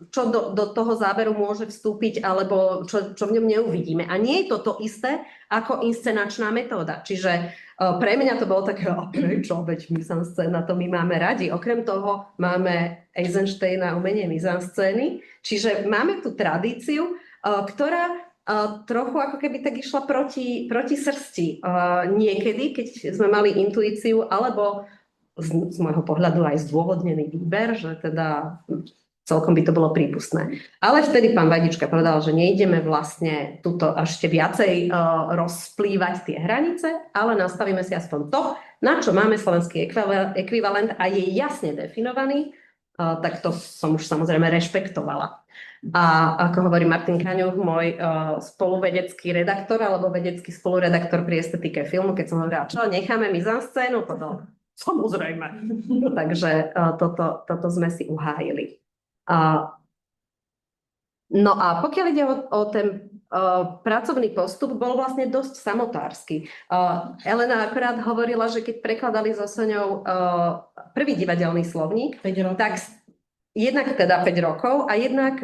čo do toho záberu môže vstúpiť, alebo čo v ňom neuvidíme. A nie je to to isté ako inscenačná metóda. Čiže pre mňa to bolo také, prečo, veď mizanscéna, to my máme radi. Okrem toho máme Eisensteina umenie mizanscény. Čiže máme tú tradíciu, ktorá trochu ako keby tak išla proti srsti. Niekedy, keď sme mali intuíciu, alebo z môjho pohľadu aj zdôvodnený výber, že teda celkom by to bolo prípustné. Ale vtedy pán Vajdička povedal, že nejdeme vlastne tuto ešte viacej rozplývať tie hranice, ale nastavíme si aspoň to, na čo máme slovenský ekvivalent a je jasne definovaný, tak to som už samozrejme rešpektovala. A ako hovorí Martin Kaňuch, môj spoluvedecký redaktor alebo vedecký spoluredaktor pri estetike filmu, keď som hovorila, čo, necháme mizanscénu? Povedal, samozrejme. Takže toto sme si uhájili. No a pokiaľ ide o ten pracovný postup, bol vlastne dosť samotársky. Elena akorát hovorila, že keď prekladali so Soňou prvý divadelný slovník, tak jednak teda 5 rokov a jednak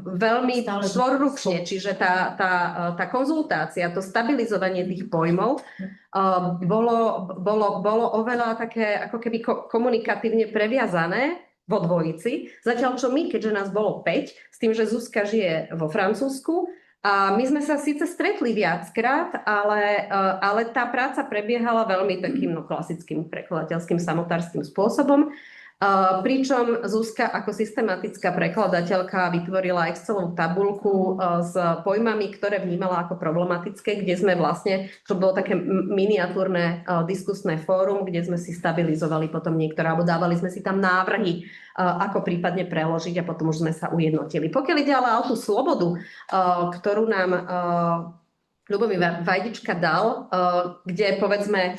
veľmi štvorručne, čiže tá konzultácia, to stabilizovanie tých pojmov bolo oveľa také ako keby komunikatívne previazané vo dvojici. Zatiaľ čo my, keďže nás bolo 5, s tým, že Zuzka žije vo Francúzsku, a my sme sa síce stretli viackrát, ale tá práca prebiehala veľmi takým klasickým prekladateľským samotárskym spôsobom. Pričom Zuzka ako systematická prekladateľka vytvorila Excelovú tabuľku s pojmami, ktoré vnímala ako problematické, kde sme vlastne, to bolo také miniatúrne diskusné fórum, kde sme si stabilizovali potom niektoré, alebo dávali sme si tam návrhy, ako prípadne preložiť a potom už sme sa ujednotili. Pokiaľ ide ale o tú slobodu, ktorú nám Ľubomír Vajdička dal, kde povedzme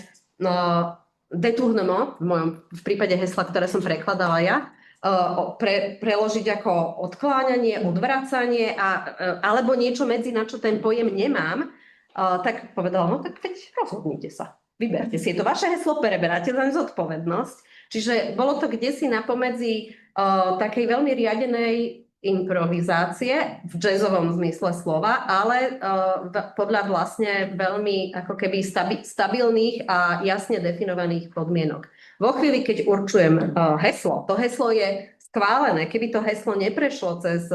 détournement, v prípade hesla, ktoré som prekladala ja, preložiť ako odkláňanie, odvracanie alebo niečo medzi, na čo ten pojem nemám, tak povedala, no tak veď rozhodnite sa, vyberte si, je to vaše heslo, preberáte len zodpovednosť. Čiže bolo to kdesi napomedzi takej veľmi riadenej improvizácie v jazzovom zmysle slova, ale podľa vlastne veľmi ako keby stabilných a jasne definovaných podmienok. Vo chvíli, keď určujem heslo, to heslo je schválené. Keby to heslo neprešlo cez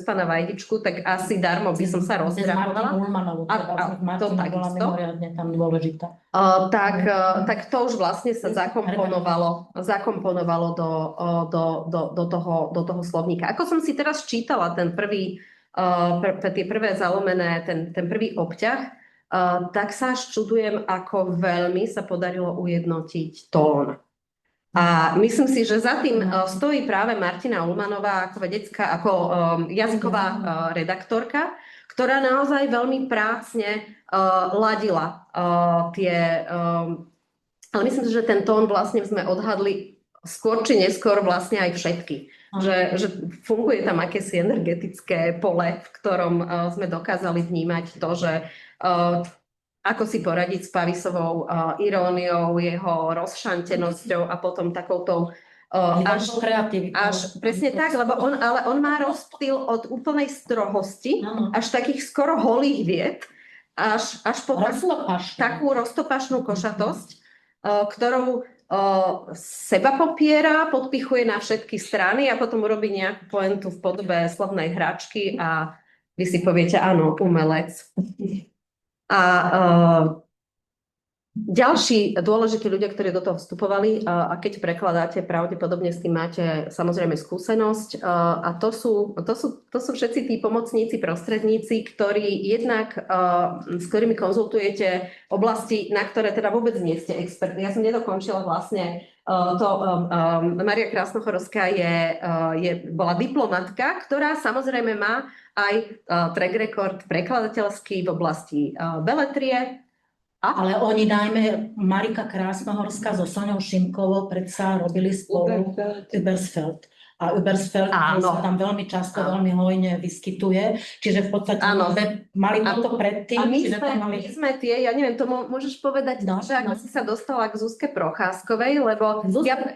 pána Vajdičku, tak asi darmo by som sa rozdrahovala. To takisto. Mimoriadne tam dôležitá. Tak to už vlastne sa zakomponovalo do toho slovníka. Ako som si teraz čítala tie prvé zalomené, ten prvý obťah, tak sa až čudujem, ako veľmi sa podarilo ujednotiť tón. A myslím si, že za tým stojí práve Martina Ullmanová ako vedecká, ako jazyková redaktorka, ktorá naozaj veľmi prácne ladila tie... Ale myslím si, že ten tón vlastne sme odhadli skôr či neskôr vlastne aj všetky. Že funguje tam akési energetické pole, v ktorom sme dokázali vnímať to, že ako si poradiť s Pavisovou iróniou, jeho rozšantenosťou a potom takouto až presne tak, lebo on má rozptyl od úplnej strohosti až takých skoro holých vied, až po takú roztopašnú košatosť, ktorou seba popiera, podpichuje na všetky strany a potom urobí nejakú pointu v podobe slovnej hračky a vy si poviete, áno, umelec. A ďalší dôležití ľudia, ktorí do toho vstupovali, a keď prekladáte, pravdepodobne s tým máte samozrejme skúsenosť, a to sú všetci tí pomocníci, prostredníci, ktorí jednak, s ktorými konzultujete oblasti, na ktoré teda vôbec nie ste expertní. Ja som nedokončila vlastne to. Mária Krásnochorovská bola diplomatka, ktorá samozrejme má aj track record prekladateľský v oblasti beletrie. Ale oni najmä, Marika Krásnohorská so Soňou Šimkovou predsa robili spolu Ubersfeld. A Ubersfeld sa tam veľmi často, veľmi hojne vyskytuje. Čiže v podstate mali to predtým. A my sme tie, ja neviem, to môžeš povedať, že ako si sa dostala k Zuzke Procházkovej, lebo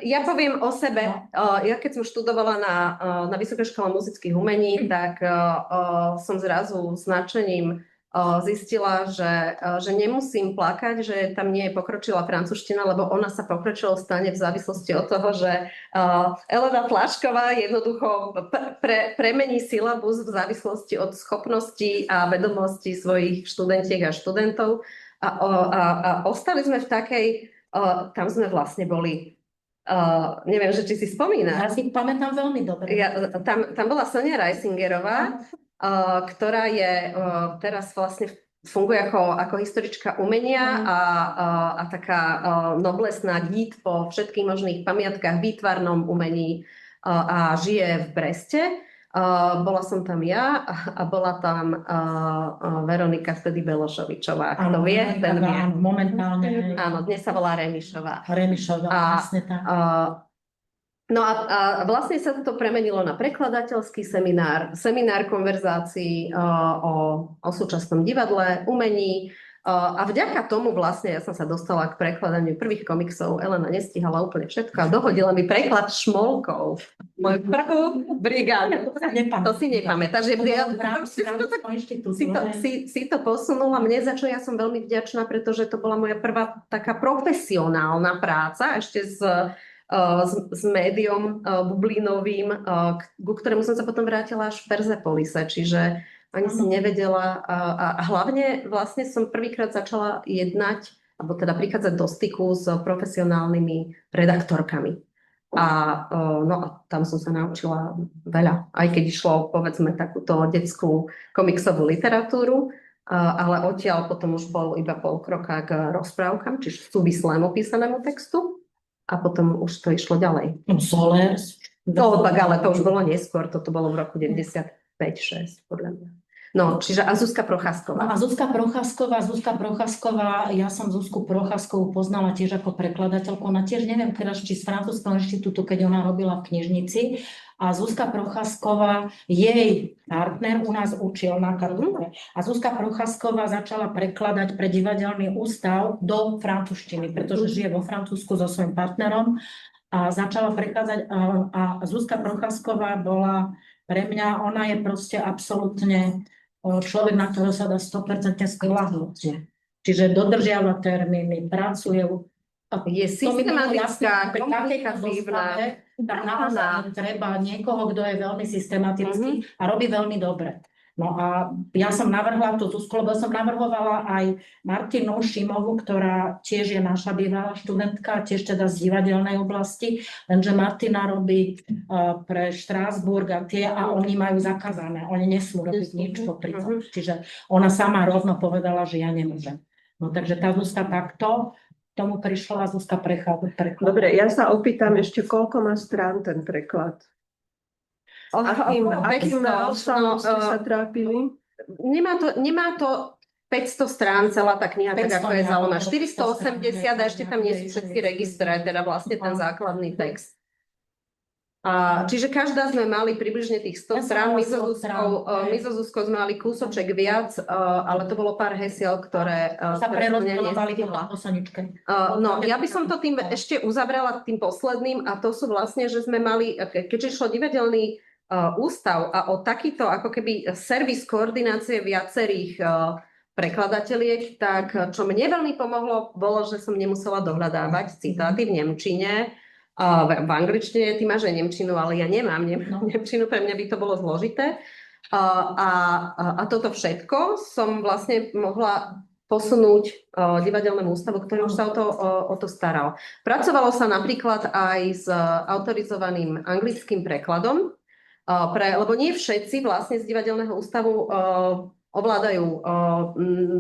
ja poviem o sebe, ja keď som študovala na Vysokej škole muzických umení, tak som zrazu s nadšením zistila, že nemusím plakať, že tam nie je pokročilá francúzština, lebo ona sa pokročilo stane v závislosti od toho, že Elena Flášková jednoducho premení syllabus v závislosti od schopností a vedomostí svojich študentiek a študentov. A ostali sme v takej, tam sme vlastne boli, neviem, že či si spomínaš. Ja si pamätám veľmi dobre. Tam bola Sonia Reisingerová, ktorá je teraz vlastne funguje ako historička umenia a taká noblesná gíd po všetkých možných pamiatkách, výtvarnom umení a žije v Breste. Bola som tam ja a bola tam Veronika vtedy Belošovičová. Kto vie, ten vie. Momentálne. Áno, dnes sa volá Remišová. Vlastne tak. No a vlastne sa to premenilo na prekladateľský seminár konverzácií o súčasnom divadle, umení. A vďaka tomu vlastne ja som sa dostala k prekladaniu prvých komiksov. Elena nestihala úplne všetko a dohodila mi preklad Šmolkov. Moju prvú brigádu. To si nepamätáš. Si to posunula mne, za čo ja som veľmi vďačná, pretože to bola moja prvá taká profesionálna práca ešte s médiom bublinovým, ku ktorému som sa potom vrátila až v Persepolise, čiže ani si nevedela a hlavne vlastne som prvýkrát začala jednať, alebo teda prichádzať do styku s profesionálnymi redaktorkami. A tam som sa naučila veľa, aj keď išlo povedzme takúto detskú komiksovú literatúru, ale odtiaľ potom už bol iba pol kroka k rozprávkam, čiže súvislému písanému textu. A potom už to išlo ďalej. Solers. Ale to už bolo neskôr, toto bolo v roku 95-6, podľa mňa. No, čiže a Zuzka Procházková. A Zuzka Procházková, ja som Zuzku Procházkovú poznala tiež ako prekladateľku. Ona tiež neviem teraz, či z Francúzskeho inštitútu, keď ona robila v knižnici. A Zuzka Procházková, jej partner u nás učil na katedre. A Zuzka Procházková začala prekladať pre divadelný ústav do francúzštiny, pretože žije vo Francúzsku so svojím partnerom. A začala prekladať. A Zuzka Procházková bola pre mňa, ona je proste absolútne človek, na ktorého sa dá 100% spoľahnúť. Čiže dodržiava termíny, pracuje. Je systematická, komunikatívna. Tam naozaj treba niekoho, kto je veľmi systematický a robí veľmi dobre. No a ja som navrhla tú Zuzku, lebo som navrhovala aj Martinu Šimovú, ktorá tiež je naša bývalá študentka, tiež teda z divadelnej oblasti, lenže Martina robí pre Štrásburg a oni majú zakázané, oni nesmú robiť nič popri tom. Čiže ona sama rovno povedala, že ja nemôžem. No takže tá Zuzka takto. tomu prišla Zuzka prekladať. Dobre, ja sa opýtam ešte, koľko má strán ten preklad? Akým rozsahom ste sa trápili? Nemá to 500 strán celá tá kniha, tak 500 ako je založená. nejako, 480 a ešte tam nie sú všetky registre, teda vlastne ten základný text. Čiže každá sme mali približne tých 100 strán. My so Zuzkou sme mali kúsoček viac, ale to bolo pár hesiel, ktoré sa prerozdeľovali do posaničke. No, ja by som to tým ešte uzavrela tým posledným a to sú vlastne, že sme mali, keďže šlo divadelný ústav a o takýto ako keby servis koordinácie viacerých prekladateliek, tak čo mne veľmi pomohlo, bolo, že som nemusela dohľadávať citáty v nemčine, v angličtine. Ty máš aj nemčinu, ale ja nemám nemčinu, pre mňa by to bolo zložité. A toto všetko som vlastne mohla posunúť divadelnému ústavu, ktorý už sa o to staral. Pracovalo sa napríklad aj s autorizovaným anglickým prekladom, lebo nie všetci vlastne z divadelného ústavu ovládajú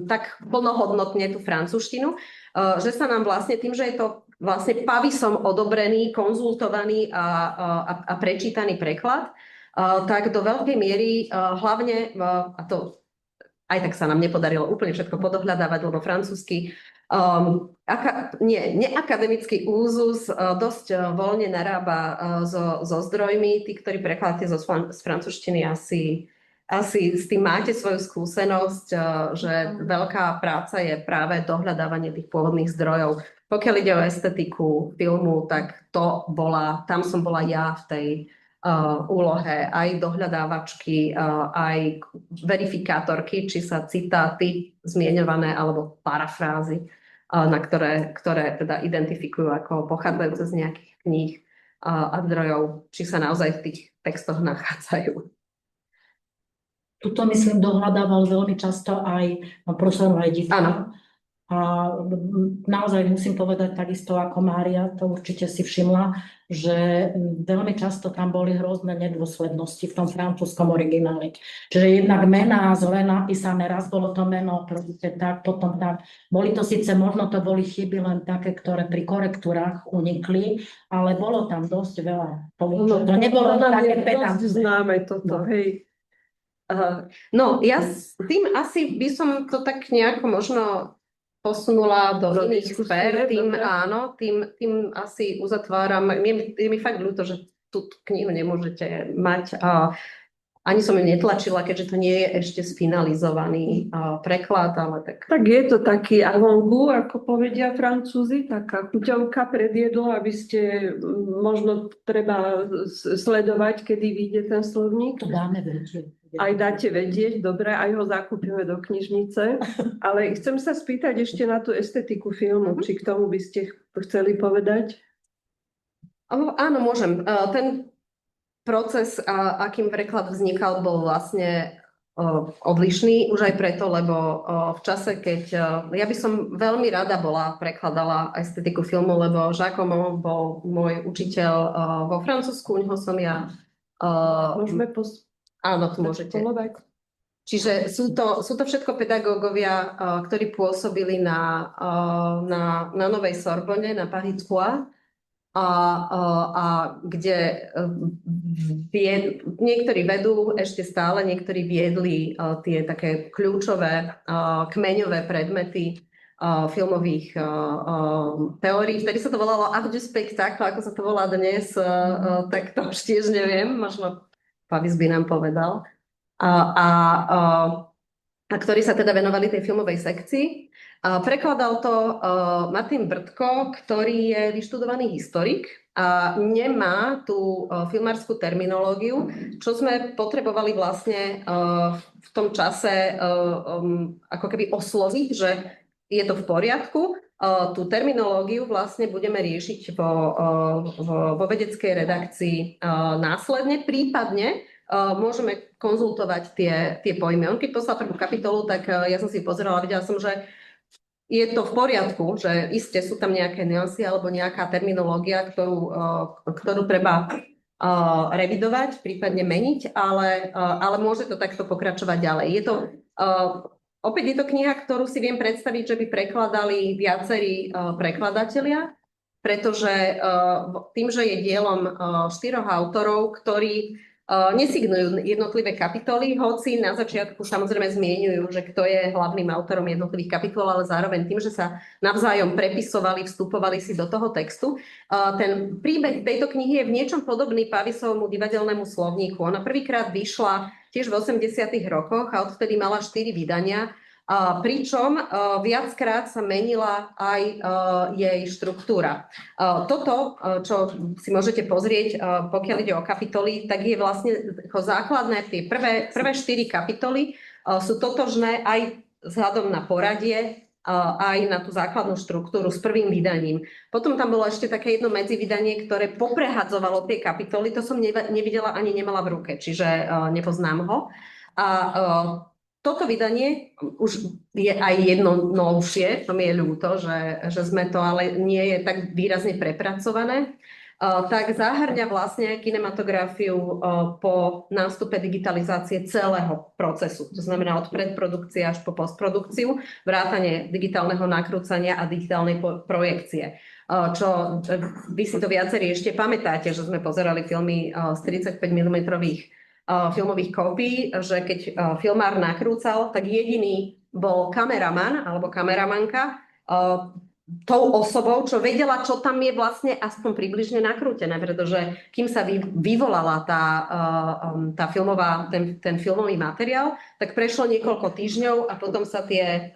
tak plnohodnotne tú francúzštinu, že sa nám vlastne tým, že je to vlastne pavisom odobrený, konzultovaný a prečítaný preklad, tak do veľkej miery hlavne, a to aj tak sa nám nepodarilo úplne všetko podohľadávať, lebo francúzsky neakademický úzus dosť voľne narába so zdrojmi. Tí, ktorí prekladáte z francúzštiny, asi s tým máte svoju skúsenosť, že veľká práca je práve dohľadávanie tých pôvodných zdrojov. Pokiaľ ide o estetiku filmu, tak tam som bola ja v tej úlohe aj dohľadávačky, aj verifikátorky, či sa citáty zmieňované alebo parafrázy, na ktoré teda identifikujú ako pochádzajúce z nejakých kníh a zdrojov, či sa naozaj v tých textoch nachádzajú. Tuto, myslím, dohľadával veľmi často aj profesor Vajdivka. Áno. A naozaj musím povedať takisto ako Mária, to určite si všimla, že veľmi často tam boli hrozné nedôslednosti v tom francúzskom origináli. Čiže jednak mená zle napísané, raz bolo to meno proste tak, potom tak. Boli to síce, možno to boli chyby len také, ktoré pri korektúrach unikli, ale bolo tam dosť veľa. To nebolo také pedantné. Známe toto, hej. No, ja s tým asi by som to tak nejako možno posunula do iných sfér, tým asi uzatváram. Je mi fakt ľúto, že tú knihu nemôžete mať. Ani som ju netlačila, keďže to nie je ešte sfinalizovaný preklad, ale tak... Tak je to taký avant-goût, ako povedia Francúzi, taká chuťovka pred jedlo, aby ste možno treba sledovať, kedy vyjde ten slovník. To dáme vedieť. Aj dáte vedieť, dobre, aj ho zakúpime do knižnice. Ale chcem sa spýtať ešte na tú estetiku filmu, či k tomu by ste chceli povedať? Áno, môžem. Ten proces, akým preklad vznikal, bol vlastne odlišný, už aj preto, lebo v čase, keď... Ja by som veľmi rada prekladala estetiku filmu, lebo Jacques Aumont bol môj učiteľ vo Francúzsku, u neho som ja... Môžeme Áno, tu môžete. Čiže sú to všetko pedagógovia, ktorí pôsobili na Novej Sorbonne, na Paris 3, a kde niektorí vedú ešte stále, niektorí viedli tie také kľúčové kmeňové predmety filmových teórií. Vtedy sa to volalo art du spectacle, ako sa to volá dnes, tak to už tiež neviem, možno Pavis by nám povedal. A ktorí sa teda venovali tej filmovej sekcii. Prekladal to Martin Brtko, ktorý je vyštudovaný historik a nemá tú filmárskú terminológiu, čo sme potrebovali vlastne v tom čase ako keby osloviť, že je to v poriadku. Tú terminológiu vlastne budeme riešiť vo vedeckej redakcii následne, prípadne môžeme konzultovať tie pojmy. On keď poslal prvú kapitolu, tak ja som si pozerala, videla som, že je to v poriadku, že iste sú tam nejaké nuancy alebo nejaká terminológia, ktorú treba revidovať, prípadne meniť, ale môže to takto pokračovať ďalej. Je to Opäť je to kniha, ktorú si viem predstaviť, že by prekladali viacerí prekladatelia, pretože tým, že je dielom 4 autorov, ktorí nesignujú jednotlivé kapitoly, hoci na začiatku samozrejme zmieňujú, že kto je hlavným autorom jednotlivých kapitol, ale zároveň tým, že sa navzájom prepisovali, vstupovali si do toho textu. Ten príbeh tejto knihy je v niečom podobný Pavisovmu divadelnému slovníku. Ona prvýkrát vyšla tiež v 80. rokoch a odvtedy mala 4 vydania. Pričom viackrát sa menila aj jej štruktúra. Toto, čo si môžete pozrieť, pokiaľ ide o kapitoly, tak je vlastne ako základné, tie prvé 4 kapitoly sú totožné aj vzhľadom na poradie, aj na tú základnú štruktúru s prvým vydaním. Potom tam bolo ešte také jedno medzivydanie, ktoré poprehadzovalo tie kapitoly, to som nevidela ani nemala v ruke, čiže nepoznám ho. A toto vydanie už je aj jedno novšie, to mi je ľúto, že sme to, ale nie je tak výrazne prepracované, tak zahŕňa vlastne kinematografiu po nástupe digitalizácie celého procesu. To znamená od predprodukcie až po postprodukciu, vrátane digitálneho nakrúcania a digitálnej projekcie. Čo vy si to viacerí ešte pamätáte, že sme pozerali filmy z 35 mm filmových kópií, že keď filmár nakrúcal, tak jediný bol kameraman alebo kameramanka tou osobou, čo vedela, čo tam je vlastne aspoň približne nakrútené, pretože kým sa vyvolala ten filmový materiál, tak prešlo niekoľko týždňov a potom sa tie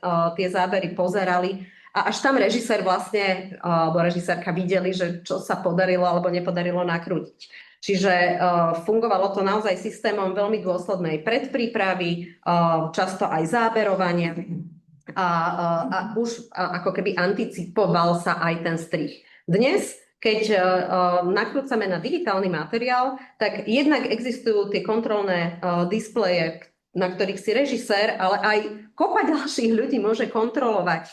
zábery pozerali a až tam režisér vlastne, alebo režisérka videli, že čo sa podarilo alebo nepodarilo nakrútiť. Čiže fungovalo to naozaj systémom veľmi dôslednej predprípravy, často aj záberovania a už ako keby anticipoval sa aj ten strih. Dnes, keď nakrúcame na digitálny materiál, tak jednak existujú tie kontrolné displeje, na ktorých si režisér, ale aj kopa ďalších ľudí môže kontrolovať,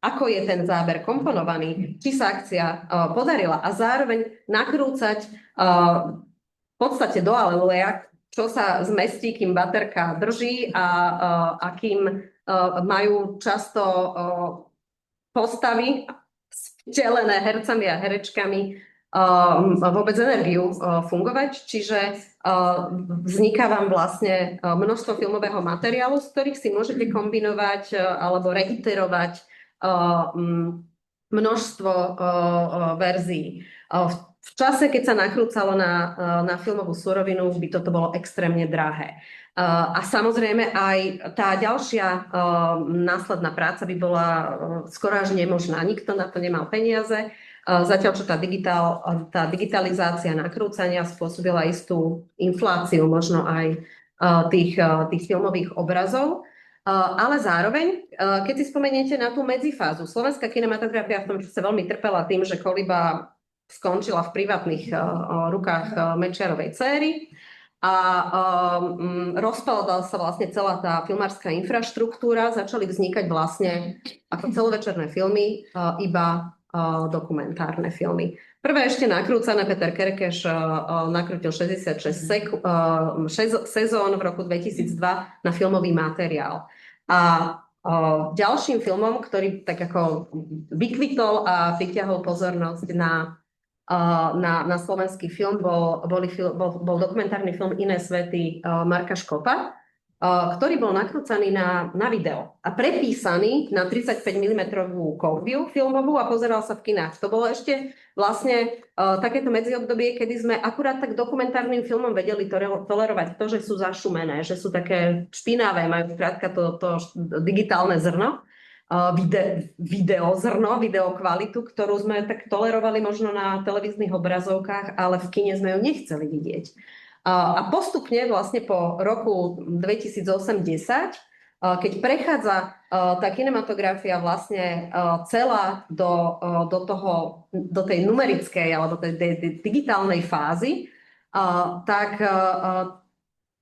ako je ten záber komponovaný, či sa akcia podarila a zároveň nakrúcať v podstate do aleluja, čo sa zmestí, kým baterka drží a kým majú často postavy vtelené hercami a herečkami vôbec energiu fungovať. Čiže vzniká vám vlastne množstvo filmového materiálu, z ktorých si môžete kombinovať alebo reiterovať množstvo verzií. V čase, keď sa nakrúcalo na filmovú surovinu, by toto bolo extrémne drahé. A samozrejme aj tá ďalšia následná práca by bola skoro až nemožná. Nikto na to nemal peniaze. Zatiaľ, čo tá digitalizácia nakrúcania spôsobila istú infláciu možno aj tých filmových obrazov. Ale zároveň, keď si spomeniete na tú medzifázu, slovenská kinematografia v tom čase veľmi trpela tým, že Koliba skončila v privátnych rukách Mečiarovej dcéry a rozpadala sa vlastne celá tá filmárska infraštruktúra, začali vznikať vlastne ako celovečerné filmy, iba dokumentárne filmy. Prvé ešte nakrúcané Peter Kerekeš nakrútil 66 sezón v roku 2002 na filmový materiál. A ďalším filmom, ktorý tak ako vykvitol a vyťahol pozornosť na slovenský film, bol dokumentárny film Iné svety Marka Škopa, ktorý bol nakrúcaný na video a prepísaný na 35 mm kópiu filmovú a pozeral sa v kinách. To bolo ešte vlastne takéto medziobdobie, kedy sme akurát tak dokumentárnym filmom vedeli tolerovať to, že sú zašumené, že sú také špinavé, majú krátka to digitálne zrno, videokvalitu, ktorú sme tak tolerovali možno na televíznych obrazovkách, ale v kine sme ju nechceli vidieť. A postupne vlastne po roku 2080, keď prechádza tá kinematografia vlastne celá do tej numerickej alebo tej digitálnej fázy, tak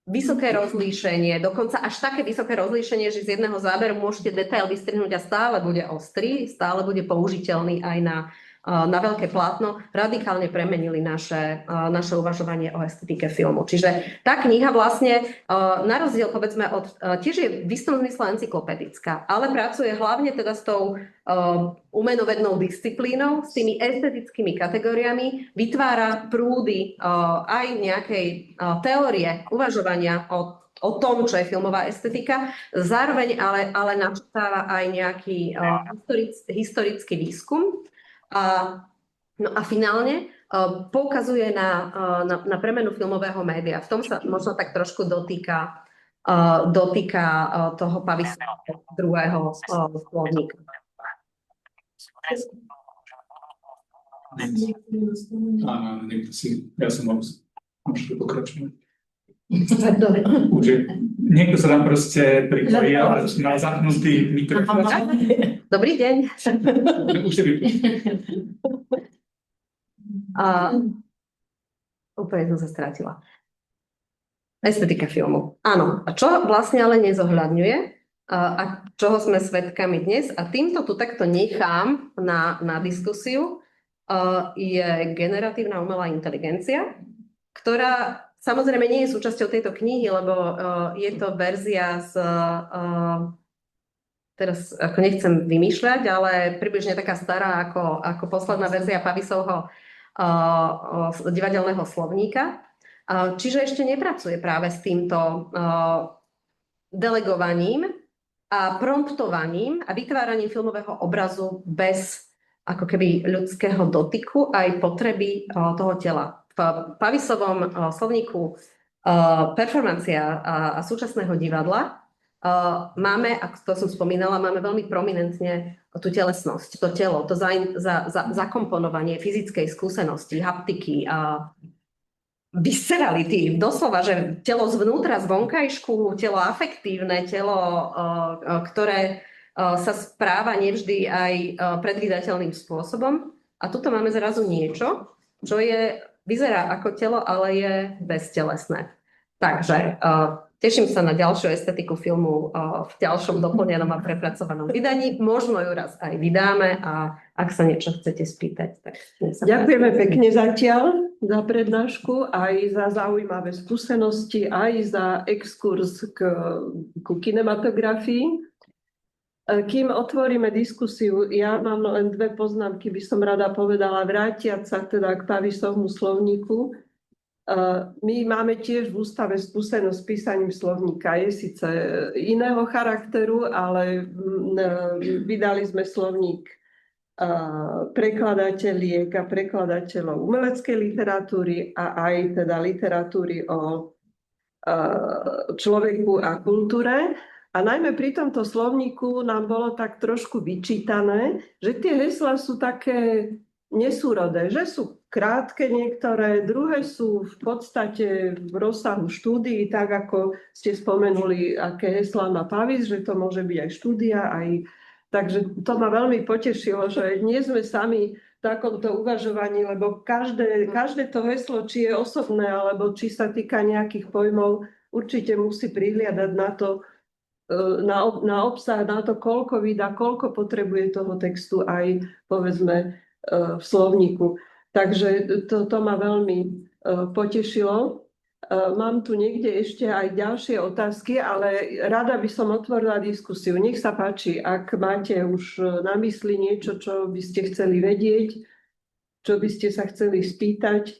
vysoké rozlíšenie, dokonca až také vysoké rozlíšenie, že z jedného záberu môžete detail vystrihnúť a stále bude ostrý, stále bude použiteľný aj na na veľké plátno, radikálne premenili naše uvažovanie o estetike filmu. Čiže tá kniha vlastne, na rozdiel povedzme od, tiež je v istom zmysle encyklopedická, ale pracuje hlavne teda s tou umenovednou disciplínou, s tými estetickými kategóriami, vytvára prúdy aj nejakej teórie uvažovania o tom, čo je filmová estetika, zároveň ale načítáva aj nejaký historický výskum. No a finálne poukazuje na premenu filmového média. V tom sa možno tak trošku dotýka toho Pavisovho druhého slovníka. Áno, niekto si, ja som môžete pokračovať. Dobre. Niekto sa tam proste pripojí a má zapnutý mikrofón. Dobrý deň. Už si vypustí. Úplne som sa strátila. Estetika filmu. Áno. A čo vlastne ale nezohľadňuje a čoho sme svedkami dnes, a týmto tu takto nechám na diskusiu, je generatívna umelá inteligencia, ktorá samozrejme nie je súčasťou tejto knihy, lebo je to verzia teraz ako nechcem vymýšľať, ale približne taká stará ako posledná verzia Pavisovho divadelného slovníka. Čiže ešte nepracuje práve s týmto delegovaním a promptovaním a vytváraním filmového obrazu bez ako keby ľudského dotyku aj potreby toho tela. V Pavisovom slovníku performancia a súčasného divadla máme, ako to som spomínala, máme veľmi prominentne tú telesnosť, to telo, to zakomponovanie fyzickej skúsenosti, haptiky, viscerality, doslova, že telo zvnútra, zvonkajšku, telo afektívne, telo, ktoré sa správa nevždy aj predvídateľným spôsobom. A tuto máme zrazu niečo, čo vyzerá ako telo, ale je beztelesné. Takže teším sa na ďalšiu estetiku filmu v ďalšom doplnenom a prepracovanom vydaní. Možno ju raz aj vydáme a ak sa niečo chcete spýtať, tak ďakujeme pekne zatiaľ za prednášku, aj za zaujímavé skúsenosti, aj za exkurs ku kinematografii. Kým otvoríme diskusiu, ja mám len dve poznámky, by som rada povedala, vrátiať sa teda k Pavisovmu slovníku. My máme tiež v ústave skúsenosť s písaním slovníka. Je síce iného charakteru, ale vydali sme slovník prekladateľiek a prekladateľov umeleckej literatúry a aj teda literatúry o človeku a kultúre. A najmä pri tomto slovníku nám bolo tak trošku vyčítané, že tie heslá sú také nesúrodé, že sú krátke niektoré, druhé sú v podstate v rozsahu štúdií, tak ako ste spomenuli, aké heslá má Pavis, že to môže byť aj štúdia, takže to ma veľmi potešilo, že nie sme sami v takomto uvažovaní, lebo každé to heslo, či je osobné, alebo či sa týka nejakých pojmov, určite musí prihliadať na to, na obsah, na to, koľko vydá, koľko potrebuje toho textu aj, povedzme, v slovníku. Takže to ma veľmi potešilo. Mám tu niekde ešte aj ďalšie otázky, ale rada by som otvorila diskusiu. Nech sa páči, ak máte už na mysli niečo, čo by ste chceli vedieť, čo by ste sa chceli spýtať.